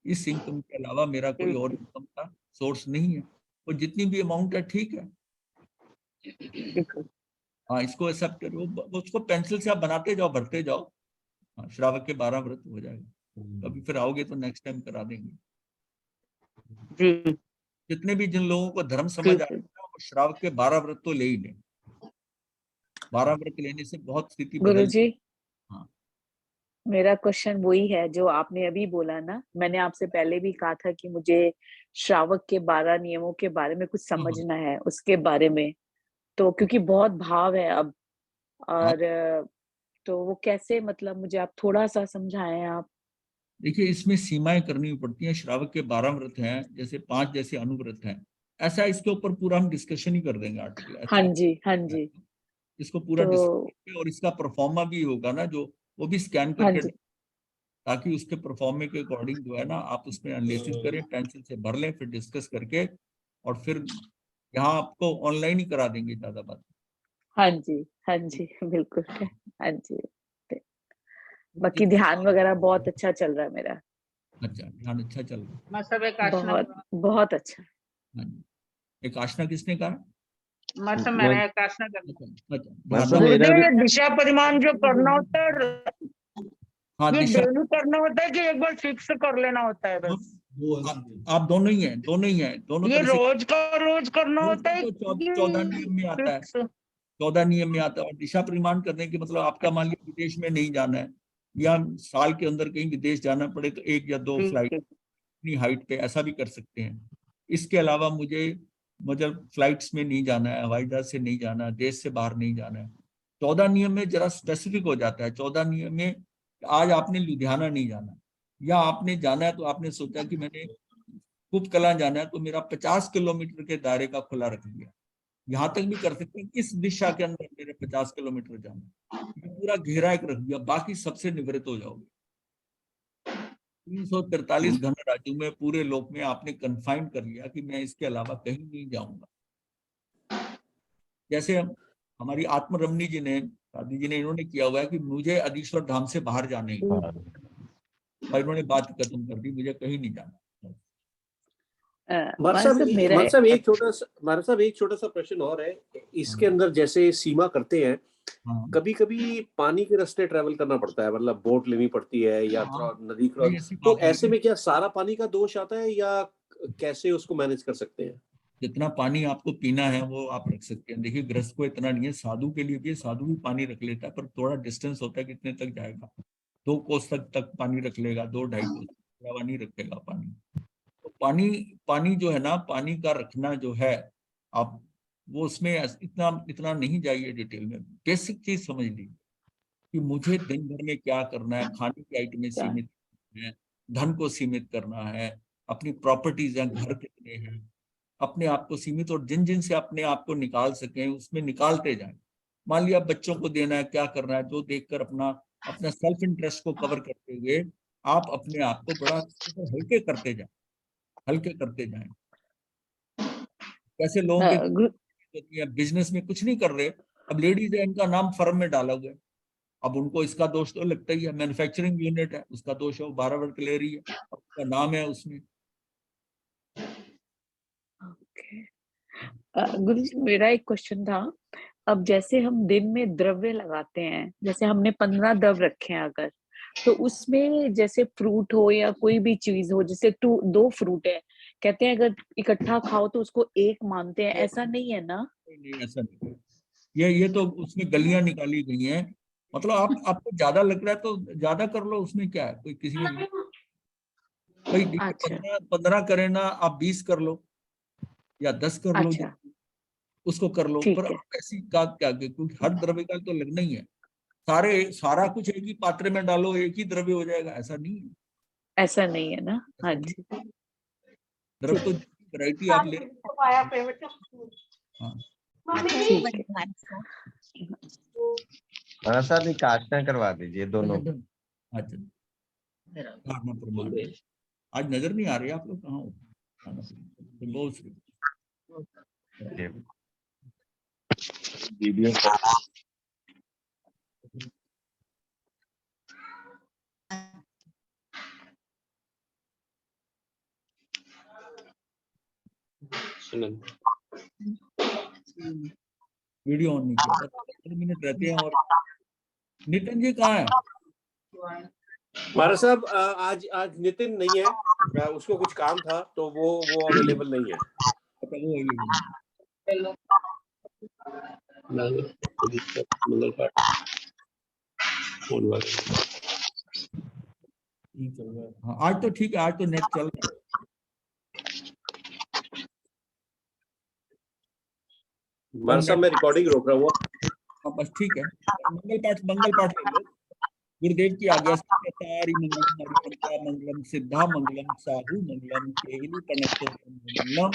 इस इनकम के अलावा मेरा कोई और इनकम का सोर्स नहीं है। तो जितनी भी अमाउंट है ठीक है। हाँ, इसको एक्सेप्ट करो। उसको पेंसिल से आप बनाते जाओ, भरते जाओ। हाँ, श्रावक के 12 व्रत हो जाएगा। कभी फिर आओगे तो नेक्स्ट टाइम करा देंगे। जी। जितने भी जिन लोगों को धर्म समझ आ रहा है वो श्रावक के 12 व्रत तो ले ही लें। 12 व्रत लेने से बहुत स्थिति बदल। गुरुजी, हाँ मेरा क्वेश्चन वही है जो आपने अभी बोला ना। मैंने आपसे पहले भी कहा था कि मुझे श्रावक के 12 नियमों के बारे में कुछ समझना है, उसके बारे में। तो क्योंकि बहुत भाव है अब, हाँ। और तो वो कैसे, मतलब मुझे आप थोड़ा सा समझाएं आप। देखिए, इसमें सीमाएं करनी पड़ती हैं। श्रावक के 12 व्रत हैं, जैसे 5 जैसे अनुव्रत हैं। ऐसा इसके ऊपर पूरा हम डिस्कशन ही कर देंगे आर्टिकल। हाँ ऐसा जी, हाँ जी। इसको पूरा तो डिस्कशन, और इसका परफॉर्मा भी होगा ना, जो वो भी स्कैन हाँ करके, जी, ताकि उसके परफॉर्मे के अकॉर्डिंग जो है ना, आप उसमें एनालिसिस करें, पेंसिल से भर लें, फिर डिस्कस करके, और फिर यहाँ आपको ऑनलाइन ही करा देंगे, ज्यादा बात। हाँ जी, हाँ जी, बिल्कुल। हाँ जी। बाकी ध्यान वगैरह बहुत अच्छा चल रहा है मेरा, अच्छा, ध्यान अच्छा चल रहा है। मैं सब एक आसना बहुत बहुत अच्छा। हाँ जी। एक आसना किसने कहा? मैं सब मैंने एक आसना कर अच्छा अच्छा, बस ध्यान मेरा गुरुदेव, भी ये दिशा परिमाण जो करना होता है, हाँ ये दिशा। डेली करना होता है कि एक बार फिक्स कर लेना होता है बस? आप दोनों ही हैं, दोनों ही हैं, दोनों ये तरह से। रोज का रोज करना होता है तो कि 14 नियम में आता है, फिक्स? 14 नियम में आता है। और दिशा परिमाण करने की मतलब आपका मान लीजिए विदेश में नहीं जाना है या साल के अंदर कहीं विदेश जाना पड़े तो 1 या 2 ठीक फ्लाइट है। अपनी हाइट पे, ऐसा भी कर सकते हैं। इसके अलावा मुझे मतलब फ्लाइट्स में नहीं जाना है, हवाई जहाज से नहीं जाना है, देश से बाहर नहीं जाना है। 14 नियम में जरा स्पेसिफिक हो जाता है। 14 नियम में आज आपने लुधियाना नहीं जाना या आपने जाना है तो आपने सोचा कि मैंने कुप कला जाना है तो मेरा 50 किलोमीटर के दायरे का खुला रख लिया। यहाँ तक भी कर सकते हैं, इस दिशा के अंदर मेरे 50 किलोमीटर जाना, ये पूरा घेरा एक रख दिया, बाकी सबसे निवृत्त हो जाओगे। 343 घन राज्यों में पूरे लोक में आपने कन्फाइन कर लिया कि मैं इसके अलावा कहीं नहीं जाऊंगा। जैसे हमारी आत्मरमणी जी ने, दादी जी ने, इन्होंने किया हुआ है कि मुझे अधीश्वर धाम से बाहर जाने ही, और इन्होंने बात खत्म कर दी, मुझे कहीं नहीं जाना। मार साहब एक छोटा सा प्रश्न और है इसके अंदर। जैसे सीमा करते हैं, हाँ कभी कभी पानी के रास्ते ट्रेवल करना पड़ता है, मतलब बोट लेनी पड़ती है या नदी क्रॉस, ऐसी तो बात नहीं ऐसे है। में क्या सारा पानी का दोष आता है या कैसे उसको मैनेज कर सकते हैं? जितना पानी आपको पीना है वो आप रख सकते हैं। देखिए गृहस्थ को इतना नहीं है, साधु के लिए भी है, साधु भी पानी रख लेता है, पर थोड़ा डिस्टेंस होता है, कितने तक जाएगा। 2 कोस तक पानी रख लेगा, 2-2.5 कोस, अलावा नहीं रखेगा पानी। तो पानी पानी जो है ना, पानी का रखना जो है, आप वो उसमें इतना इतना नहीं जाइए डिटेल में। बेसिक चीज समझ लीजिए कि मुझे दिन भर में क्या करना है, खाने की आइटमें क्या सीमित है, धन को सीमित करना है, अपनी प्रॉपर्टीज हैं, घर कितने हैं, अपने आप को सीमित, और जिन जिन से अपने आप को निकाल सकें उसमें निकालते जाएं। मान लिया बच्चों को देना है, क्या करना है, जो देखकर अपना अपना सेल्फ इंटरेस्ट को कवर करते हुए आप अपने आप को बड़ा हल्के करते जाएं, हल्के करते जाएं। कैसे लोगों के बिजनेस में कुछ नहीं कर रहे, अब लेडीज है, इनका नाम फर्म में डाला हुआ है, अब उनको इसका दोष तो लगता ही है। मैन्युफैक्चरिंग यूनिट है, उसका दोष है, वो 12 वर्क ले रही है, उसका नाम है उसमें। गुरु जी, मेरा एक क्वेश्चन था। अब जैसे हम दिन में द्रव्य लगाते हैं, जैसे हमने 15 द्रव्य रखे हैं अगर, तो उसमें जैसे फ्रूट हो या कोई भी चीज हो, जैसे 2 फ्रूट है, कहते हैं अगर इकट्ठा खाओ तो उसको एक मानते हैं, ऐसा नहीं है ना? नहीं, ऐसा नहीं। ये तो उसमें गलियां निकाली गई हैं। मतलब आपको ज्यादा लग रहा है तो ज्यादा कर लो, उसमें क्या है, कोई किसी को भाई देखिए, अच्छा 15 करे ना, आप 20 कर लो या 10 कर लो, अच्छा, उसको कर लो, पर ठीक है, आप ऐसी का क्या, क्योंकि हर द्रव्य का तो लगना ही है। सारा कुछ एक ही पात्र में डालो, एक ही द्रव्य हो जाएगा, ऐसा नहीं है। ऐसा नहीं है ना? हाँ ऐसा नहीं, जी, द्रव्य ठीक तो वैरायटी आप ले। हाँ ठीक है। मारा साहब एक आसना करवा दीजिए दोनों। अच्छा, धारणा प्रमाण। आज नजर नहीं आ रही आप लोग, कहाँ हो? बहुत श्री। वीडियो वीडियो ऑन नहीं किया, 15 मिनट रहते हैं। और नितिन जी कहाँ है? मारा साहब आज आज नितिन नहीं है, उसको कुछ काम था तो वो अवेलेबल नहीं है। अच्छा, वो अवेलेबल मंगल पाठ नहीं चल रहा है। हाँ, आज तो ठीक है, आज तो नेट चल रहा है। मारा साहब मैं रिकॉर्डिंग रोक रहा हूँ। हाँ, बस ठीक है। मंगल पाठ ले लो। गुरुदेव की आज्ञा से तारी मंगलम हरिहंता मंगलम सिद्धा मंगलम साहु मंगलम केवली प्रणतो मंगलम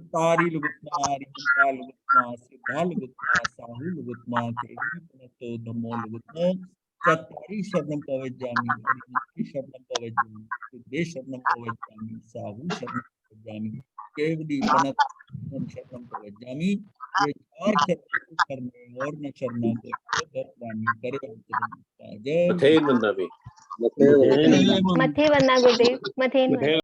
तारी लुगुत्मा हरिहंता लुगुत्मा सिद्धा लुगुत्मा साहु लुगुत्मा केवली प्रणतो धम्मो लुगुत्मो चत्तारी शरणम पवज्जामि हरिहंती शरणम पवज्जामि सिद्धे शरणम पवज्जामि साहु शरणम पवज्जामि केवली प्रणतो शरणम पवज्जामि ये चार चरण करने और न चरना को दर प्राणी करे अंतरंग। जय मथेन वंदना भी जय मथे वरना गुरुदेव मथेन वरना।